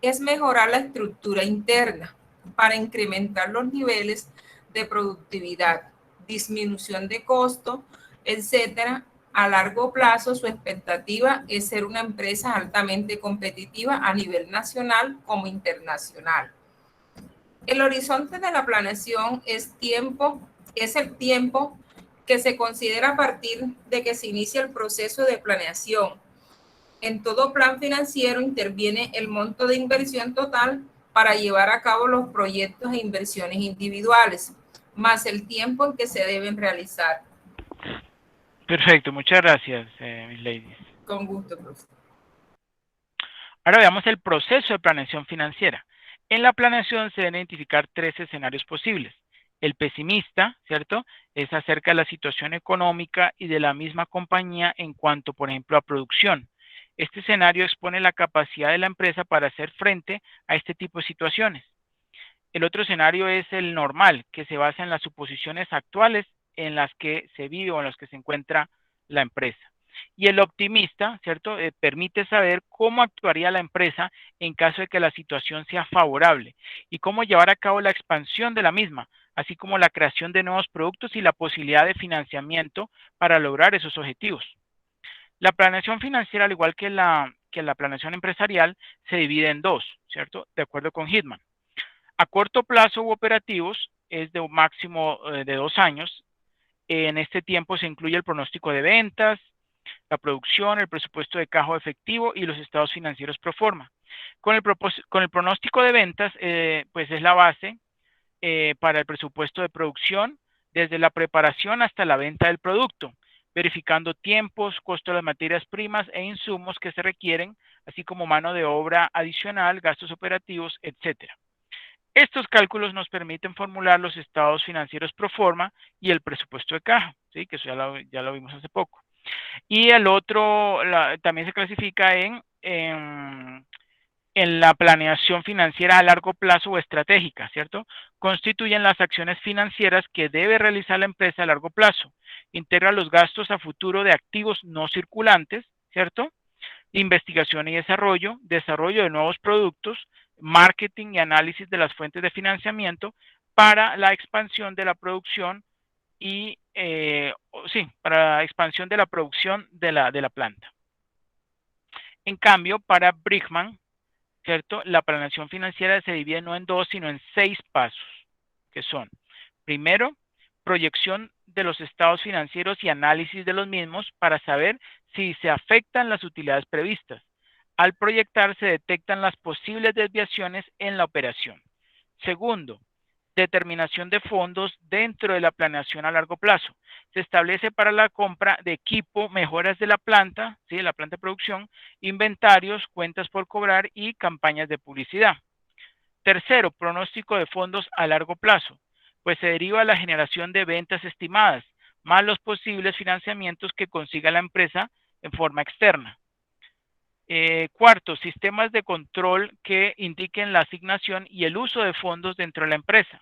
es mejorar la estructura interna para incrementar los niveles de productividad, disminución de costo, etcétera. A largo plazo, su expectativa es ser una empresa altamente competitiva a nivel nacional como internacional. El horizonte de la planeación es el tiempo que se considera a partir de que se inicia el proceso de planeación. En todo plan financiero interviene el monto de inversión total para llevar a cabo los proyectos e inversiones individuales, más el tiempo en que se deben realizar. Perfecto, muchas gracias, mis ladies. Con gusto, profesor. Ahora veamos el proceso de planeación financiera. En la planeación se deben identificar 3 escenarios posibles. El pesimista, ¿cierto? Es acerca de la situación económica y de la misma compañía en cuanto, por ejemplo, a producción. Este escenario expone la capacidad de la empresa para hacer frente a este tipo de situaciones. El otro escenario es el normal, que se basa en las suposiciones actuales en las que se vive o en las que se encuentra la empresa. Y el optimista, ¿cierto? Permite saber cómo actuaría la empresa en caso de que la situación sea favorable y cómo llevar a cabo la expansión de la misma, así como la creación de nuevos productos y la posibilidad de financiamiento para lograr esos objetivos. La planeación financiera, al igual que la planeación empresarial, se divide en 2, ¿cierto? De acuerdo con Hitman. A corto plazo u operativos es de un máximo de 2 años. En este tiempo se incluye el pronóstico de ventas, la producción, el presupuesto de caja efectivo y los estados financieros pro forma. Con el pronóstico de ventas, pues es la base para el presupuesto de producción, desde la preparación hasta la venta del producto, verificando tiempos, costo de las materias primas e insumos que se requieren, así como mano de obra adicional, gastos operativos, etcétera. Estos cálculos nos permiten formular los estados financieros pro forma y el presupuesto de caja, ¿sí? Que eso ya lo vimos hace poco. Y el otro también se clasifica en la planeación financiera a largo plazo o estratégica, ¿cierto? Constituyen las acciones financieras que debe realizar la empresa a largo plazo. Integra los gastos a futuro de activos no circulantes, ¿cierto? Investigación y desarrollo de nuevos productos, marketing y análisis de las fuentes de financiamiento para la expansión de la producción y, para la expansión de la producción de la planta. En cambio, para Brickman, ¿cierto? La planeación financiera se divide no en 2, sino en 6 pasos, que son, primero, proyección de los estados financieros y análisis de los mismos para saber si se afectan las utilidades previstas. Al proyectar se detectan las posibles desviaciones en la operación. Segundo, determinación de fondos dentro de la planeación a largo plazo. Se establece para la compra de equipo, mejoras de la planta, ¿sí? La planta de producción, inventarios, cuentas por cobrar y campañas de publicidad. Tercero, pronóstico de fondos a largo plazo. pues se deriva de la generación de ventas estimadas, más los posibles financiamientos que consiga la empresa en forma externa. Cuarto, sistemas de control que indiquen la asignación y el uso de fondos dentro de la empresa.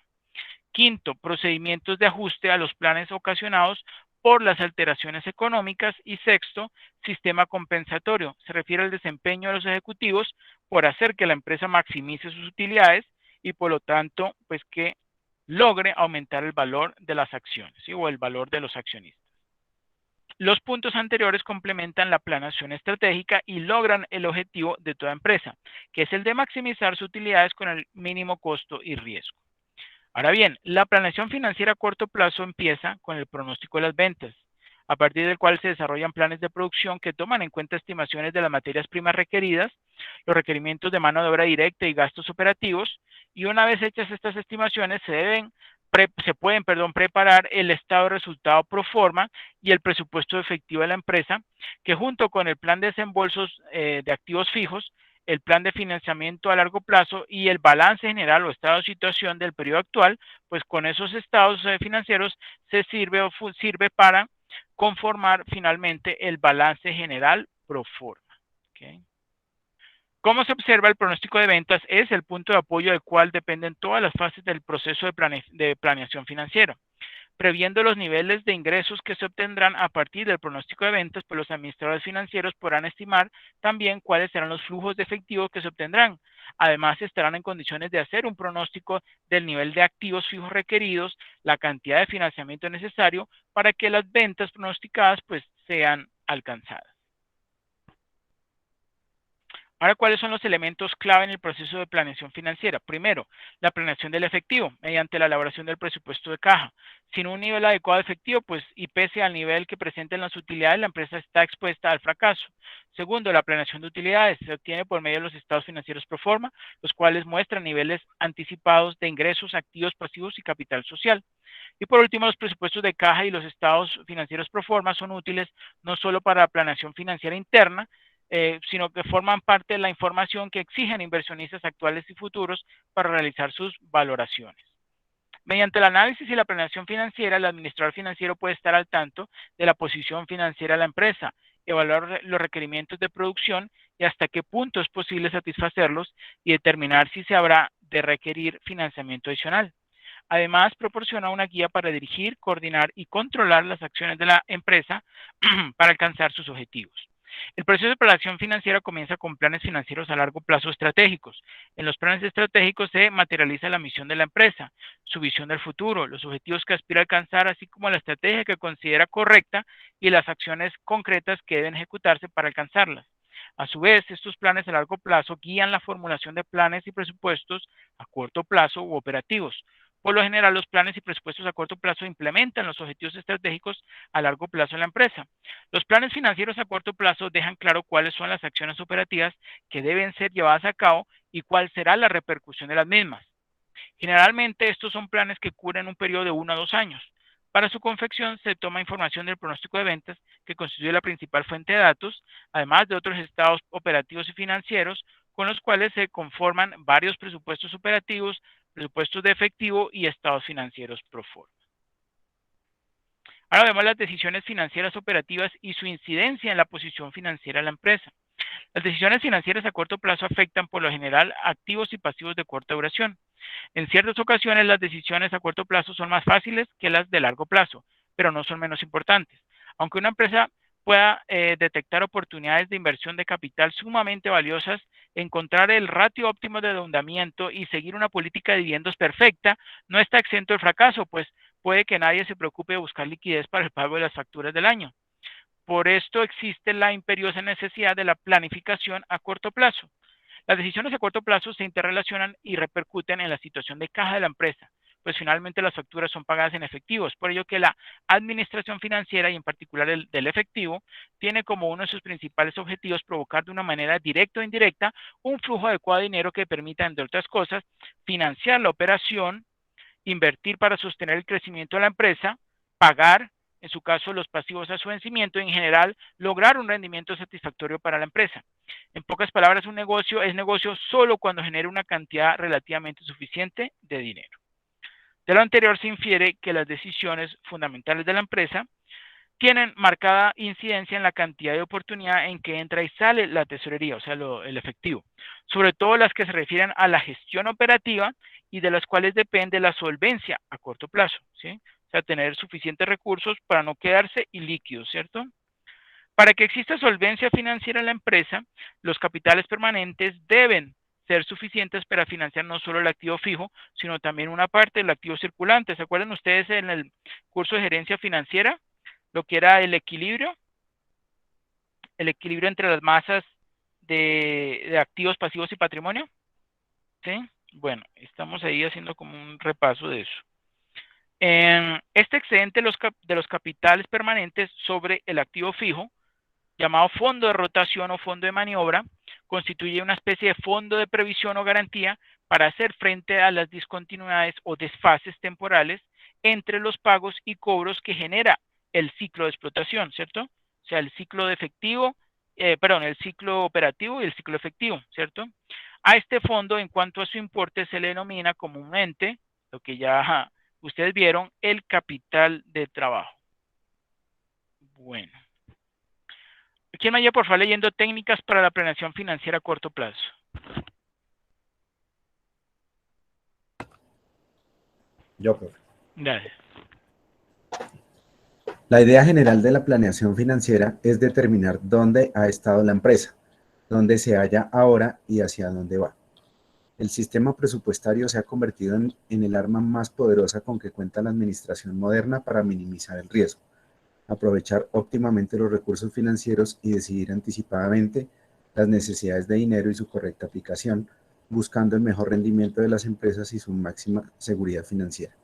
Quinto, procedimientos de ajuste a los planes ocasionados por las alteraciones económicas. Y sexto, sistema compensatorio. Se refiere al desempeño de los ejecutivos por hacer que la empresa maximice sus utilidades y por lo tanto, pues que logre aumentar el valor de las acciones, ¿sí? O el valor de los accionistas. Los puntos anteriores complementan la planeación estratégica y logran el objetivo de toda empresa, que es el de maximizar sus utilidades con el mínimo costo y riesgo. Ahora bien, la planeación financiera a corto plazo empieza con el pronóstico de las ventas, a partir del cual se desarrollan planes de producción que toman en cuenta estimaciones de las materias primas requeridas, los requerimientos de mano de obra directa y gastos operativos, y una vez hechas estas estimaciones se pueden preparar el estado de resultado pro forma y el presupuesto efectivo de la empresa, que junto con el plan de desembolsos de activos fijos, el plan de financiamiento a largo plazo y el balance general o estado de situación del periodo actual, pues con esos estados financieros sirve para conformar finalmente el balance general pro forma. ¿Okay? ¿Cómo se observa? El pronóstico de ventas es el punto de apoyo del cual dependen todas las fases del proceso de planeación financiera. Previendo los niveles de ingresos que se obtendrán a partir del pronóstico de ventas, pues los administradores financieros podrán estimar también cuáles serán los flujos de efectivo que se obtendrán. Además, estarán en condiciones de hacer un pronóstico del nivel de activos fijos requeridos, la cantidad de financiamiento necesario para que las ventas pronosticadas pues sean alcanzadas. Ahora, ¿cuáles son los elementos clave en el proceso de planeación financiera? Primero, la planeación del efectivo, mediante la elaboración del presupuesto de caja. Sin un nivel adecuado de efectivo, pues, y pese al nivel que presenten las utilidades, la empresa está expuesta al fracaso. Segundo, la planeación de utilidades se obtiene por medio de los estados financieros pro forma, los cuales muestran niveles anticipados de ingresos, activos, pasivos y capital social. Y por último, los presupuestos de caja y los estados financieros pro forma son útiles no solo para la planeación financiera interna, sino que forman parte de la información que exigen inversionistas actuales y futuros para realizar sus valoraciones. Mediante el análisis y la planeación financiera, el administrador financiero puede estar al tanto de la posición financiera de la empresa, evaluar los requerimientos de producción y hasta qué punto es posible satisfacerlos y determinar si se habrá de requerir financiamiento adicional. Además, proporciona una guía para dirigir, coordinar y controlar las acciones de la empresa para alcanzar sus objetivos. El proceso de planeación financiera comienza con planes financieros a largo plazo estratégicos. En los planes estratégicos se materializa la misión de la empresa, su visión del futuro, los objetivos que aspira a alcanzar, así como la estrategia que considera correcta y las acciones concretas que deben ejecutarse para alcanzarlas. A su vez, estos planes a largo plazo guían la formulación de planes y presupuestos a corto plazo u operativos. Por lo general, los planes y presupuestos a corto plazo implementan los objetivos estratégicos a largo plazo en la empresa. Los planes financieros a corto plazo dejan claro cuáles son las acciones operativas que deben ser llevadas a cabo y cuál será la repercusión de las mismas. Generalmente, estos son planes que cubren un periodo de 1 a 2 años. Para su confección se toma información del pronóstico de ventas, que constituye la principal fuente de datos, además de otros estados operativos y financieros, con los cuales se conforman varios presupuestos operativos, presupuestos de efectivo y estados financieros pro forma. Ahora vemos las decisiones financieras operativas y su incidencia en la posición financiera de la empresa. Las decisiones financieras a corto plazo afectan por lo general activos y pasivos de corta duración. En ciertas ocasiones las decisiones a corto plazo son más fáciles que las de largo plazo, pero no son menos importantes. Aunque una empresa pueda detectar oportunidades de inversión de capital sumamente valiosas, encontrar el ratio óptimo de endeudamiento y seguir una política de dividendos perfecta no está exento de fracaso, pues puede que nadie se preocupe de buscar liquidez para el pago de las facturas del año. Por esto existe la imperiosa necesidad de la planificación a corto plazo. Las decisiones a corto plazo se interrelacionan y repercuten en la situación de caja de la empresa, pues finalmente las facturas son pagadas en efectivo. Es por ello que la administración financiera y en particular del efectivo tiene como uno de sus principales objetivos provocar de una manera directa o indirecta un flujo adecuado de dinero que permita, entre otras cosas, financiar la operación, invertir para sostener el crecimiento de la empresa, pagar, en su caso, los pasivos a su vencimiento, en general, lograr un rendimiento satisfactorio para la empresa. En pocas palabras, un negocio es negocio solo cuando genera una cantidad relativamente suficiente de dinero. De lo anterior se infiere que las decisiones fundamentales de la empresa tienen marcada incidencia en la cantidad de oportunidad en que entra y sale la tesorería, o sea, el efectivo, sobre todo las que se refieren a la gestión operativa y de las cuales depende la solvencia a corto plazo, ¿sí? O sea, tener suficientes recursos para no quedarse ilíquidos, ¿cierto? Para que exista solvencia financiera en la empresa, los capitales permanentes deben ser suficientes para financiar no solo el activo fijo, sino también una parte del activo circulante. ¿Se acuerdan ustedes en el curso de gerencia financiera? Lo que era el equilibrio entre las masas de activos, pasivos y patrimonio. ¿Sí? Bueno, estamos ahí haciendo como un repaso de eso. Este excedente de los capitales permanentes sobre el activo fijo, llamado fondo de rotación o fondo de maniobra, constituye una especie de fondo de previsión o garantía para hacer frente a las discontinuidades o desfases temporales entre los pagos y cobros que genera el ciclo de explotación, ¿cierto? O sea, el ciclo de efectivo, el ciclo operativo y el ciclo efectivo, ¿cierto? A este fondo, en cuanto a su importe, se le denomina comúnmente, lo que ya ustedes vieron, el capital de trabajo. Bueno. ¿Quién me vaya, por favor, leyendo técnicas para la planeación financiera a corto plazo? Yo, profe. Gracias. La idea general de la planeación financiera es determinar dónde ha estado la empresa, dónde se halla ahora y hacia dónde va. El sistema presupuestario se ha convertido en el arma más poderosa con que cuenta la administración moderna para minimizar el riesgo, aprovechar óptimamente los recursos financieros y decidir anticipadamente las necesidades de dinero y su correcta aplicación, buscando el mejor rendimiento de las empresas y su máxima seguridad financiera.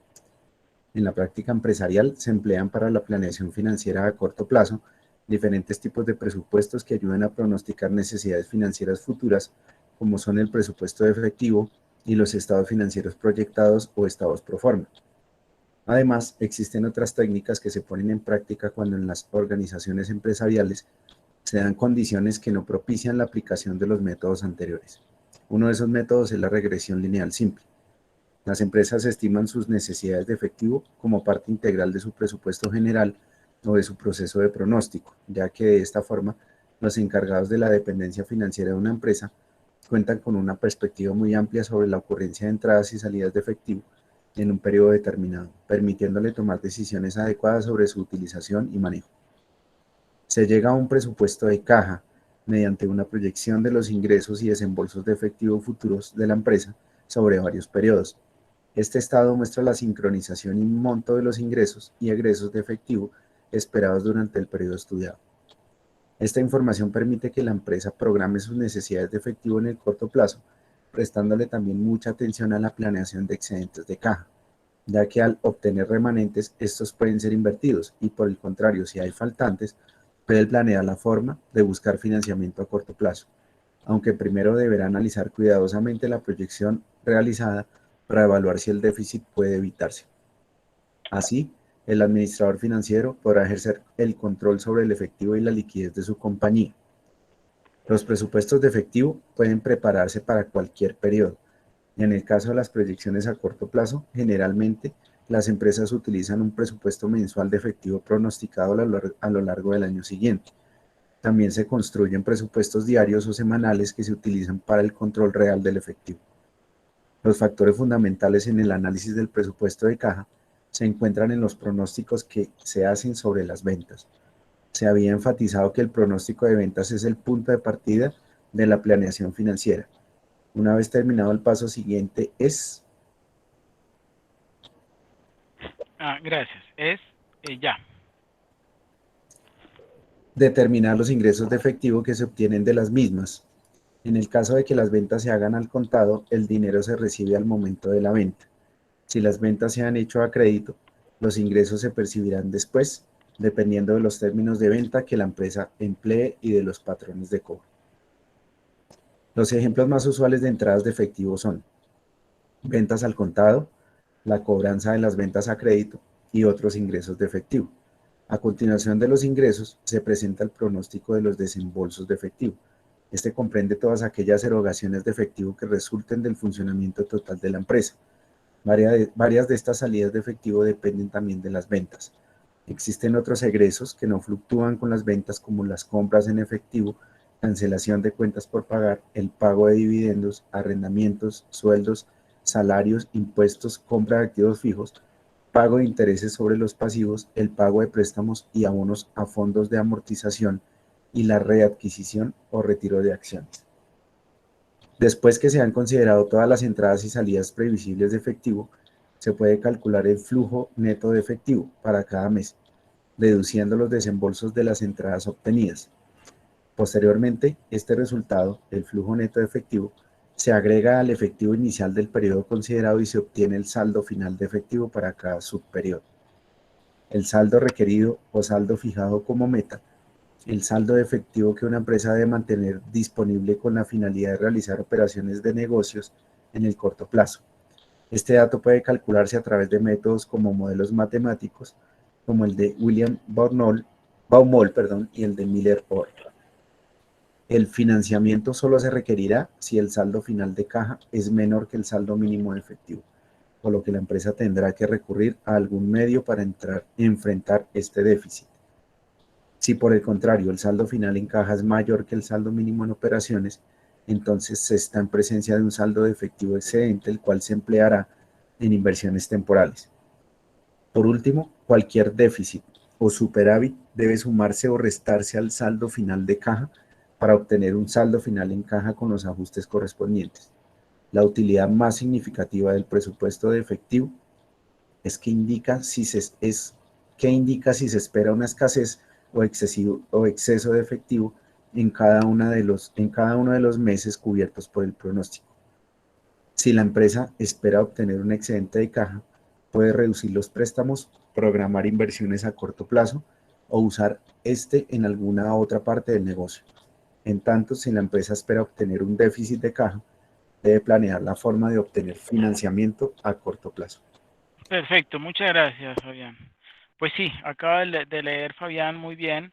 En la práctica empresarial se emplean para la planeación financiera a corto plazo diferentes tipos de presupuestos que ayudan a pronosticar necesidades financieras futuras, como son el presupuesto de efectivo y los estados financieros proyectados o estados pro forma. Además, existen otras técnicas que se ponen en práctica cuando en las organizaciones empresariales se dan condiciones que no propician la aplicación de los métodos anteriores. Uno de esos métodos es la regresión lineal simple. Las empresas estiman sus necesidades de efectivo como parte integral de su presupuesto general o de su proceso de pronóstico, ya que de esta forma los encargados de la dependencia financiera de una empresa cuentan con una perspectiva muy amplia sobre la ocurrencia de entradas y salidas de efectivo en un periodo determinado, permitiéndole tomar decisiones adecuadas sobre su utilización y manejo. Se llega a un presupuesto de caja mediante una proyección de los ingresos y desembolsos de efectivo futuros de la empresa sobre varios periodos. Este estado muestra la sincronización y monto de los ingresos y egresos de efectivo esperados durante el periodo estudiado. Esta información permite que la empresa programe sus necesidades de efectivo en el corto plazo, prestándole también mucha atención a la planeación de excedentes de caja, ya que al obtener remanentes, estos pueden ser invertidos y por el contrario, si hay faltantes, puede planear la forma de buscar financiamiento a corto plazo, aunque primero deberá analizar cuidadosamente la proyección realizada para evaluar si el déficit puede evitarse. Así, el administrador financiero podrá ejercer el control sobre el efectivo y la liquidez de su compañía. Los presupuestos de efectivo pueden prepararse para cualquier periodo, y en el caso de las proyecciones a corto plazo, generalmente las empresas utilizan un presupuesto mensual de efectivo pronosticado a lo largo del año siguiente. También se construyen presupuestos diarios o semanales que se utilizan para el control real del efectivo. Los factores fundamentales en el análisis del presupuesto de caja se encuentran en los pronósticos que se hacen sobre las ventas. Se había enfatizado que el pronóstico de ventas es el punto de partida de la planeación financiera. Una vez terminado el paso siguiente es... Gracias. Ya. Determinar los ingresos de efectivo que se obtienen de las mismas. En el caso de que las ventas se hagan al contado, el dinero se recibe al momento de la venta. Si las ventas se han hecho a crédito, los ingresos se percibirán después, dependiendo de los términos de venta que la empresa emplee y de los patrones de cobro. Los ejemplos más usuales de entradas de efectivo son ventas al contado, la cobranza de las ventas a crédito y otros ingresos de efectivo. A continuación de los ingresos, se presenta el pronóstico de los desembolsos de efectivo. Este comprende todas aquellas erogaciones de efectivo que resulten del funcionamiento total de la empresa. Varias de estas salidas de efectivo dependen también de las ventas. Existen otros egresos que no fluctúan con las ventas, como las compras en efectivo, cancelación de cuentas por pagar, el pago de dividendos, arrendamientos, sueldos, salarios, impuestos, compra de activos fijos, pago de intereses sobre los pasivos, el pago de préstamos y abonos a fondos de amortización y la readquisición o retiro de acciones. Después que se han considerado todas las entradas y salidas previsibles de efectivo, se puede calcular el flujo neto de efectivo para cada mes, deduciendo los desembolsos de las entradas obtenidas. Posteriormente, este resultado, el flujo neto de efectivo, se agrega al efectivo inicial del periodo considerado y se obtiene el saldo final de efectivo para cada subperiodo. El saldo requerido o saldo fijado como meta, el saldo de efectivo que una empresa debe mantener disponible con la finalidad de realizar operaciones de negocios en el corto plazo. Este dato puede calcularse a través de métodos como modelos matemáticos, como el de William Baumol, y el de Miller-Orr. El financiamiento solo se requerirá si el saldo final de caja es menor que el saldo mínimo de efectivo, por lo que la empresa tendrá que recurrir a algún medio para enfrentar este déficit. Si por el contrario el saldo final en caja es mayor que el saldo mínimo en operaciones, entonces se está en presencia de un saldo de efectivo excedente, el cual se empleará en inversiones temporales. Por último, cualquier déficit o superávit debe sumarse o restarse al saldo final de caja para obtener un saldo final en caja con los ajustes correspondientes. La utilidad más significativa del presupuesto de efectivo es que indica si se espera una escasez o exceso de efectivo en cada uno de los meses cubiertos por el pronóstico. Si la empresa espera obtener un excedente de caja, puede reducir los préstamos, programar inversiones a corto plazo o usar en alguna otra parte del negocio. En tanto, si la empresa espera obtener un déficit de caja, debe planear la forma de obtener financiamiento a corto plazo. Perfecto, muchas gracias, Fabián. Pues sí, acaba de leer Fabián muy bien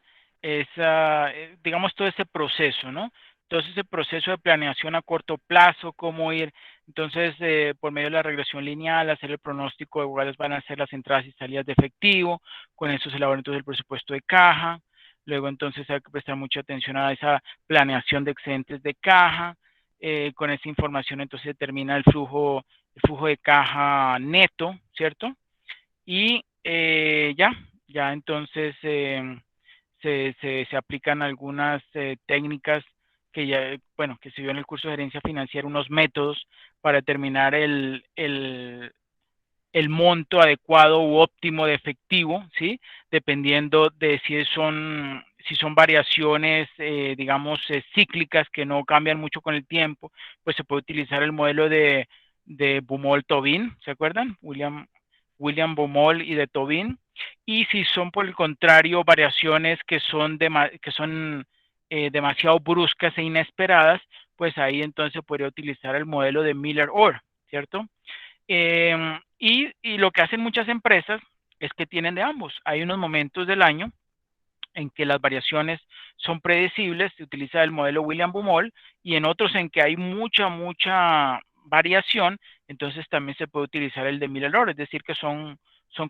digamos, todo ese proceso, ¿no? Todo ese proceso de planeación a corto plazo, cómo ir, entonces, por medio de la regresión lineal, hacer el pronóstico de cuáles van a ser las entradas y salidas de efectivo, con eso se elabora entonces el presupuesto de caja, luego entonces hay que prestar mucha atención a esa planeación de excedentes de caja, con esa información entonces se determina el flujo de caja neto, ¿cierto? Y ya entonces se aplican algunas técnicas que ya, bueno, que se vio en el curso de gerencia financiera, unos métodos para determinar el monto adecuado u óptimo de efectivo, ¿sí? Dependiendo de si son variaciones, digamos, cíclicas que no cambian mucho con el tiempo, pues se puede utilizar el modelo de Baumol-Tobin, ¿se acuerdan? William Baumol y de Tobin. Y si son, por el contrario, variaciones que son demasiado bruscas e inesperadas, pues ahí entonces podría utilizar el modelo de Miller-Orr, ¿cierto? Y lo que hacen muchas empresas es que tienen de ambos. Hay unos momentos del año en que las variaciones son predecibles, se utiliza el modelo William Baumol, y en otros en que hay mucha variación, entonces también se puede utilizar el de Miller-Orr, es decir, que son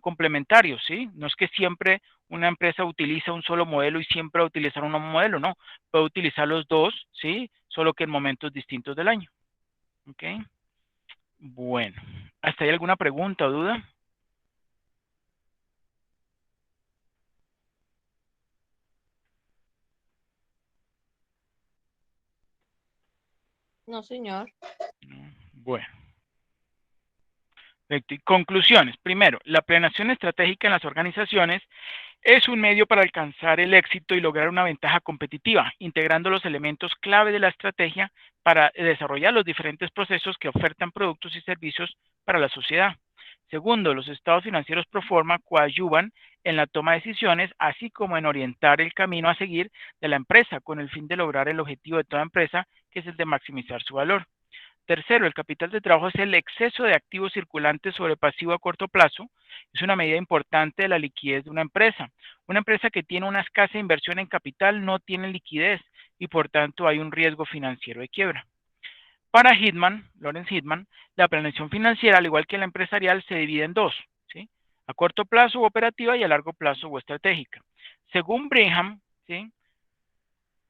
complementarios, ¿sí? No es que siempre una empresa utiliza un solo modelo y siempre va a utilizar un modelo, no, puede utilizar los dos, ¿sí? Solo que en momentos distintos del año, ¿ok? Bueno, ¿hasta ahí alguna pregunta o duda? No, señor. Bueno. Perfecto. Y conclusiones. Primero, la planeación estratégica en las organizaciones es un medio para alcanzar el éxito y lograr una ventaja competitiva, integrando los elementos clave de la estrategia para desarrollar los diferentes procesos que ofertan productos y servicios para la sociedad. Segundo, los estados financieros pro forma coadyuvan en la toma de decisiones, así como en orientar el camino a seguir de la empresa con el fin de lograr el objetivo de toda empresa, que es el de maximizar su valor. Tercero, el capital de trabajo es el exceso de activos circulantes sobre pasivo a corto plazo. Es una medida importante de la liquidez de una empresa. Una empresa que tiene una escasa inversión en capital no tiene liquidez y por tanto hay un riesgo financiero de quiebra. Para Hitman, Lawrence Hitman, la planeación financiera, al igual que la empresarial, se divide en dos, ¿sí? A corto plazo u operativa y a largo plazo o estratégica. Según Brigham, ¿sí?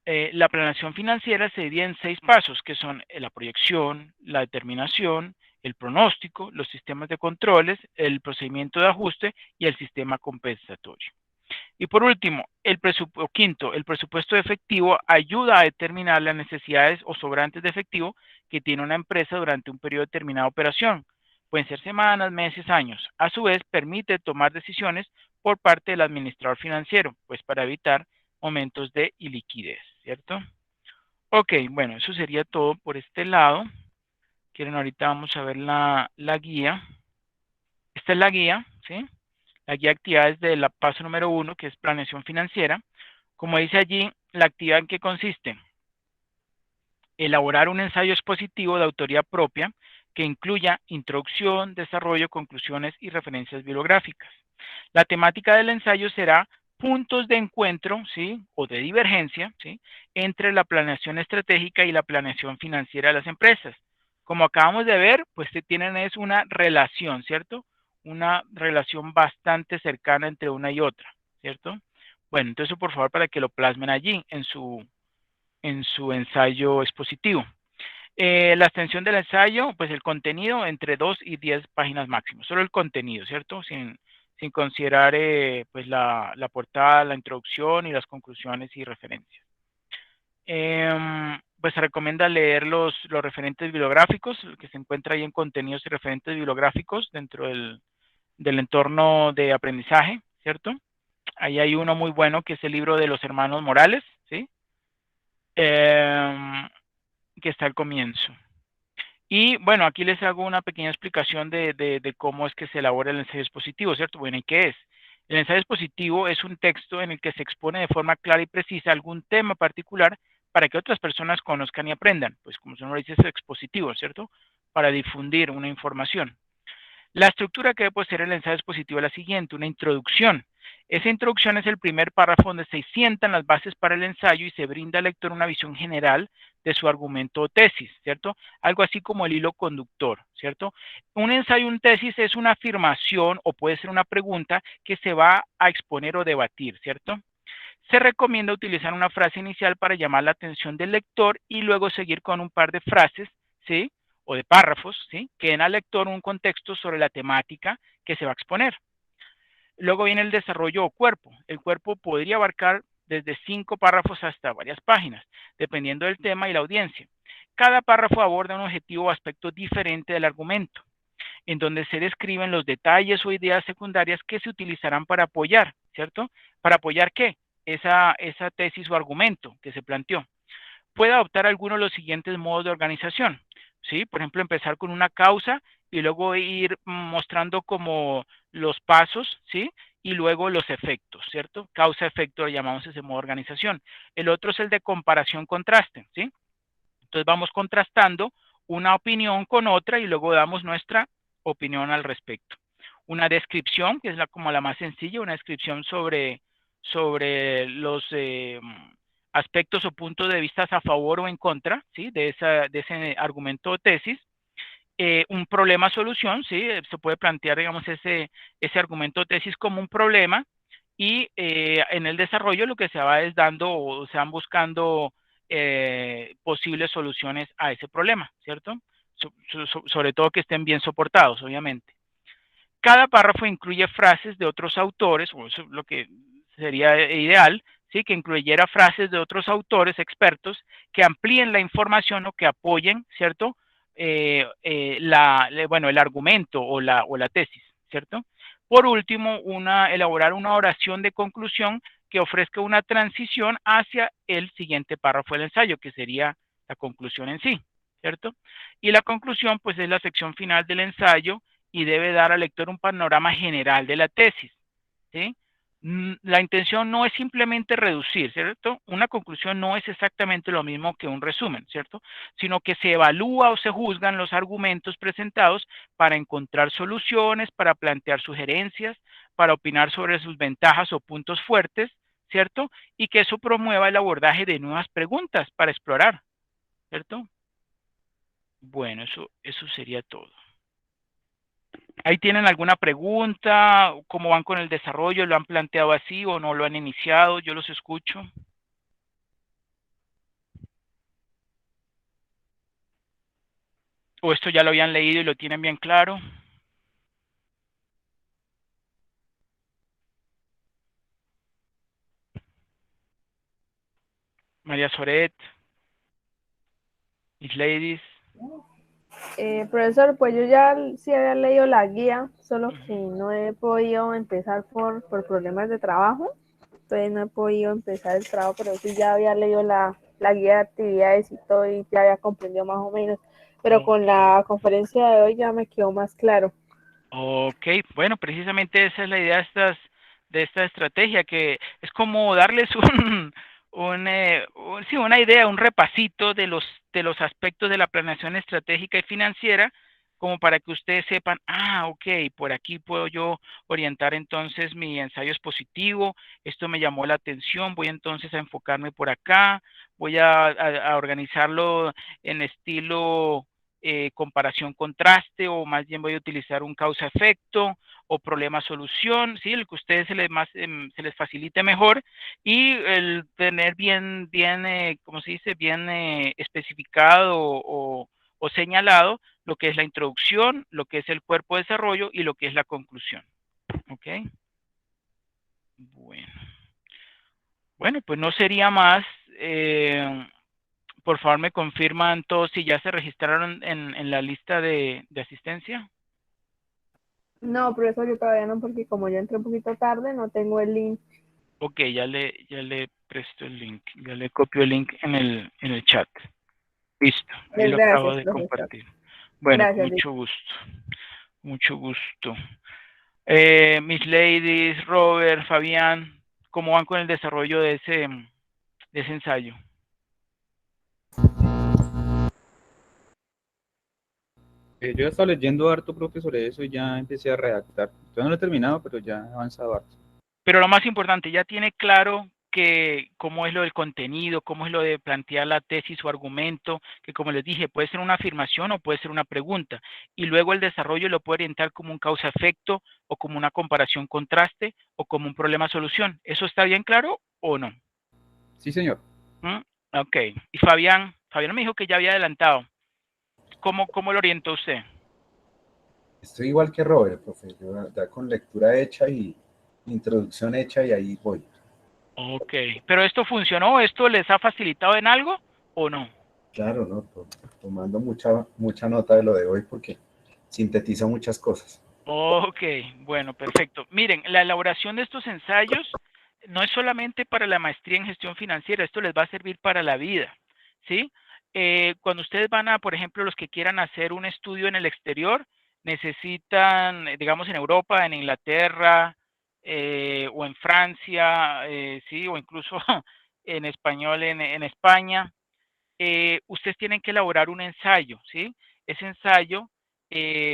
La planeación financiera se divide en 6 pasos, que son la proyección, la determinación, el pronóstico, los sistemas de controles, el procedimiento de ajuste y el sistema compensatorio. Y por último, quinto, el presupuesto de efectivo ayuda a determinar las necesidades o sobrantes de efectivo que tiene una empresa durante un periodo determinado de operación. Pueden ser semanas, meses, años. A su vez, permite tomar decisiones por parte del administrador financiero, pues para evitar momentos de iliquidez, ¿cierto? Ok, bueno, eso sería todo por este lado. Quieren, ahorita vamos a ver la guía. Esta es la guía, ¿sí? La guía de actividades de la paso número 1, que es planeación financiera. Como dice allí, la actividad en qué consiste: elaborar un ensayo expositivo de autoría propia que incluya introducción, desarrollo, conclusiones y referencias bibliográficas. La temática del ensayo será puntos de encuentro, ¿sí? O de divergencia, ¿sí? Entre la planeación estratégica y la planeación financiera de las empresas. Como acabamos de ver, pues tienen es una relación, ¿cierto? Una relación bastante cercana entre una y otra, ¿cierto? Bueno, entonces por favor para que lo plasmen allí en su ensayo expositivo. La extensión del ensayo, pues el contenido entre 2 y 10 páginas máximo, solo el contenido, ¿cierto? Sin considerar pues la portada, la introducción y las conclusiones y referencias. Pues se recomienda leer los referentes bibliográficos, que se encuentra ahí en contenidos y referentes bibliográficos dentro del entorno de aprendizaje, ¿cierto? Ahí hay uno muy bueno que es el libro de los hermanos Morales, ¿sí? Que está al comienzo. Y bueno, aquí les hago una pequeña explicación de cómo es que se elabora el ensayo expositivo, ¿cierto? Bueno, ¿y qué es? El ensayo expositivo es un texto en el que se expone de forma clara y precisa algún tema particular para que otras personas conozcan y aprendan. Pues como su nombre dice, es expositivo, ¿cierto? Para difundir una información. La estructura que debe poseer el ensayo expositivo es la siguiente: una introducción. Esa introducción es el primer párrafo donde se sientan las bases para el ensayo y se brinda al lector una visión general de su argumento o tesis, ¿cierto? Algo así como el hilo conductor, ¿cierto? Un ensayo, un tesis es una afirmación o puede ser una pregunta que se va a exponer o debatir, ¿cierto? Se recomienda utilizar una frase inicial para llamar la atención del lector y luego seguir con un par de frases, ¿sí? O de párrafos, ¿sí? Que den al lector un contexto sobre la temática que se va a exponer. Luego viene el desarrollo o cuerpo. El cuerpo podría abarcar desde 5 párrafos hasta varias páginas, dependiendo del tema y la audiencia. Cada párrafo aborda un objetivo o aspecto diferente del argumento, en donde se describen los detalles o ideas secundarias que se utilizarán para apoyar, ¿cierto? ¿Para apoyar qué? Esa tesis o argumento que se planteó. Puede adoptar alguno de los siguientes modos de organización, ¿sí? Por ejemplo, empezar con una causa y luego ir mostrando como los pasos, ¿sí? Y luego los efectos, ¿cierto? Causa-efecto lo llamamos ese modo de organización. El otro es el de comparación-contraste, ¿sí? Entonces vamos contrastando una opinión con otra y luego damos nuestra opinión al respecto. Una descripción, que es como la más sencilla, una descripción sobre los aspectos o puntos de vista a favor o en contra, ¿sí? de ese argumento o tesis. Un problema-solución, ¿sí? Se puede plantear, digamos, ese argumento o tesis como un problema y en el desarrollo lo que se va es dando o se van buscando posibles soluciones a ese problema, ¿cierto? Sobre todo que estén bien soportados, obviamente. Cada párrafo incluye frases de otros autores, o eso es lo que sería ideal, ¿sí? Que incluyera frases de otros autores expertos que amplíen la información o que apoyen, ¿cierto? Bueno, el argumento o la tesis, ¿cierto? Por último, elaborar una oración de conclusión que ofrezca una transición hacia el siguiente párrafo del ensayo, que sería la conclusión en sí, ¿cierto? Y la conclusión, pues, es la sección final del ensayo y debe dar al lector un panorama general de la tesis, ¿sí? La intención no es simplemente reducir, ¿cierto? Una conclusión no es exactamente lo mismo que un resumen, ¿cierto? Sino que se evalúa o se juzgan los argumentos presentados para encontrar soluciones, para plantear sugerencias, para opinar sobre sus ventajas o puntos fuertes, ¿cierto? Y que eso promueva el abordaje de nuevas preguntas para explorar, ¿cierto? Bueno, eso sería todo. ¿Ahí tienen alguna pregunta? ¿Cómo van con el desarrollo? ¿Lo han planteado así o no lo han iniciado? Yo los escucho. ¿O esto ya lo habían leído y lo tienen bien claro? María Soret, mis ladies. Profesor, pues yo ya sí había leído la guía, solo que Ujú. no he podido empezar por problemas de trabajo. Entonces no he podido empezar el trabajo, pero sí ya había leído la guía de actividades y todo y ya había comprendido más o menos. Pero con Ok. la conferencia de hoy ya me quedó más claro. Ok, bueno, precisamente esa es la idea de esta estrategia, que es como darles sí, una idea, un repasito de los aspectos de la planeación estratégica y financiera, como para que ustedes sepan, ok, por aquí puedo yo orientar entonces mi ensayo expositivo, esto me llamó la atención, voy entonces a enfocarme por acá, voy a organizarlo en estilo comparación-contraste, o más bien voy a utilizar un causa-efecto o problema-solución, ¿sí? El que a ustedes se les facilite mejor, y el tener ¿cómo se dice? Bien especificado o señalado lo que es la introducción, lo que es el cuerpo de desarrollo y lo que es la conclusión. ¿Ok? Bueno. Bueno, pues no sería más. Por favor, me confirman todos si ya se registraron en la lista de asistencia. No, profesor, yo todavía no, porque como yo entré un poquito tarde, no tengo el link. Ok, ya le presto el link, ya le copio el link en el chat. Listo, ahí lo acabo Gracias, de profesor. compartir. Bueno, con Gracias. mucho gusto, mucho gusto. Miss Ladies, Robert, Fabián, ¿cómo van con el desarrollo de ese ensayo? Yo ya estaba leyendo harto, profesor, eso y ya empecé a redactar. Todavía no lo he terminado, pero ya he avanzado harto. Pero lo más importante, ya tiene claro que cómo es lo del contenido, cómo es lo de plantear la tesis o argumento, que como les dije, puede ser una afirmación o puede ser una pregunta, y luego el desarrollo lo puede orientar como un causa-efecto, o como una comparación-contraste, o como un problema-solución. ¿Eso está bien claro o no? Sí, señor. ¿Mm? Ok. Y Fabián me dijo que ya había adelantado. ¿Cómo lo orientó usted? Estoy igual que Robert, profe, yo ya con lectura hecha y introducción hecha y ahí voy. Ok. ¿Pero esto funcionó? ¿Esto les ha facilitado en algo o no? Claro, ¿no? Tomando mucha nota de lo de hoy porque sintetiza muchas cosas. Ok, bueno, perfecto. Miren, la elaboración de estos ensayos no es solamente para la maestría en gestión financiera, esto les va a servir para la vida, ¿sí? Cuando ustedes van a, por ejemplo, los que quieran hacer un estudio en el exterior, necesitan, digamos, en Europa, en Inglaterra, o en Francia, sí, o incluso en español en España, ustedes tienen que elaborar un ensayo, ¿sí? Ese ensayo,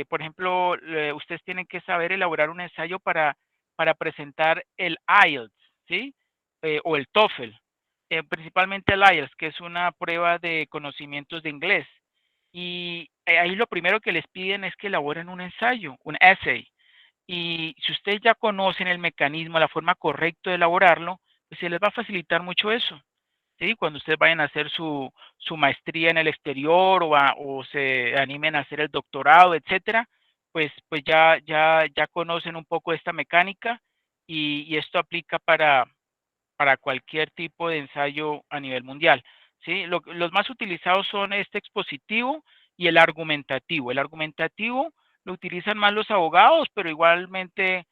por ejemplo, ustedes tienen que saber elaborar un ensayo para presentar el IELTS, ¿sí? O el TOEFL, principalmente el IELTS, que es una prueba de conocimientos de inglés. Y ahí lo primero que les piden es que elaboren un ensayo, un essay. Y si ustedes ya conocen el mecanismo, la forma correcta de elaborarlo, pues se les va a facilitar mucho eso. ¿Sí? Cuando ustedes vayan a hacer su maestría en el exterior, o se animen a hacer el doctorado, etcétera, pues ya conocen un poco de esta mecánica, y esto aplica para cualquier tipo de ensayo a nivel mundial, ¿sí? Los más utilizados son este expositivo y el argumentativo. El argumentativo lo utilizan más los abogados, pero igualmente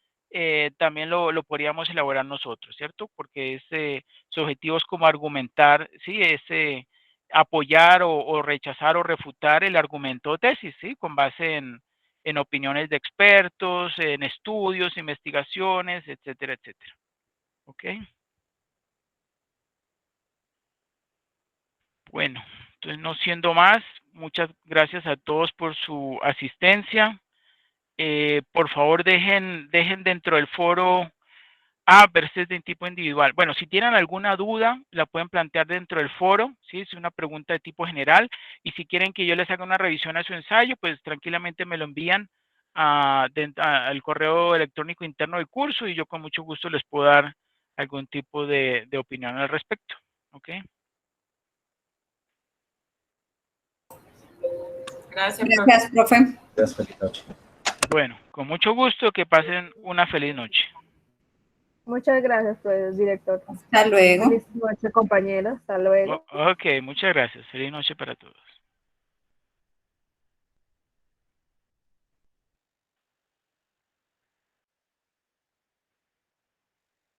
también lo podríamos elaborar nosotros, ¿cierto? Porque su objetivo es como argumentar, ¿sí? Es apoyar o rechazar o refutar el argumento o tesis, ¿sí? Con base en opiniones de expertos, en estudios, investigaciones, etcétera, etcétera. ¿Ok? Bueno, entonces no siendo más, muchas gracias a todos por su asistencia. Por favor, dejen dentro del foro Ah, pero este es de tipo individual. Bueno, si tienen alguna duda, la pueden plantear dentro del foro, ¿sí? Es una pregunta de tipo general. Y si quieren que yo les haga una revisión a su ensayo, pues tranquilamente me lo envían al correo electrónico interno del curso y yo con mucho gusto les puedo dar algún tipo de opinión al respecto. ¿Ok? Gracias, profe. Gracias, profe. Gracias, feliz noche. Bueno, con mucho gusto, que pasen una feliz noche. Muchas gracias, pues, director. Hasta luego. Feliz noche, compañeros. Hasta luego. Ok, muchas gracias. Feliz noche para todos.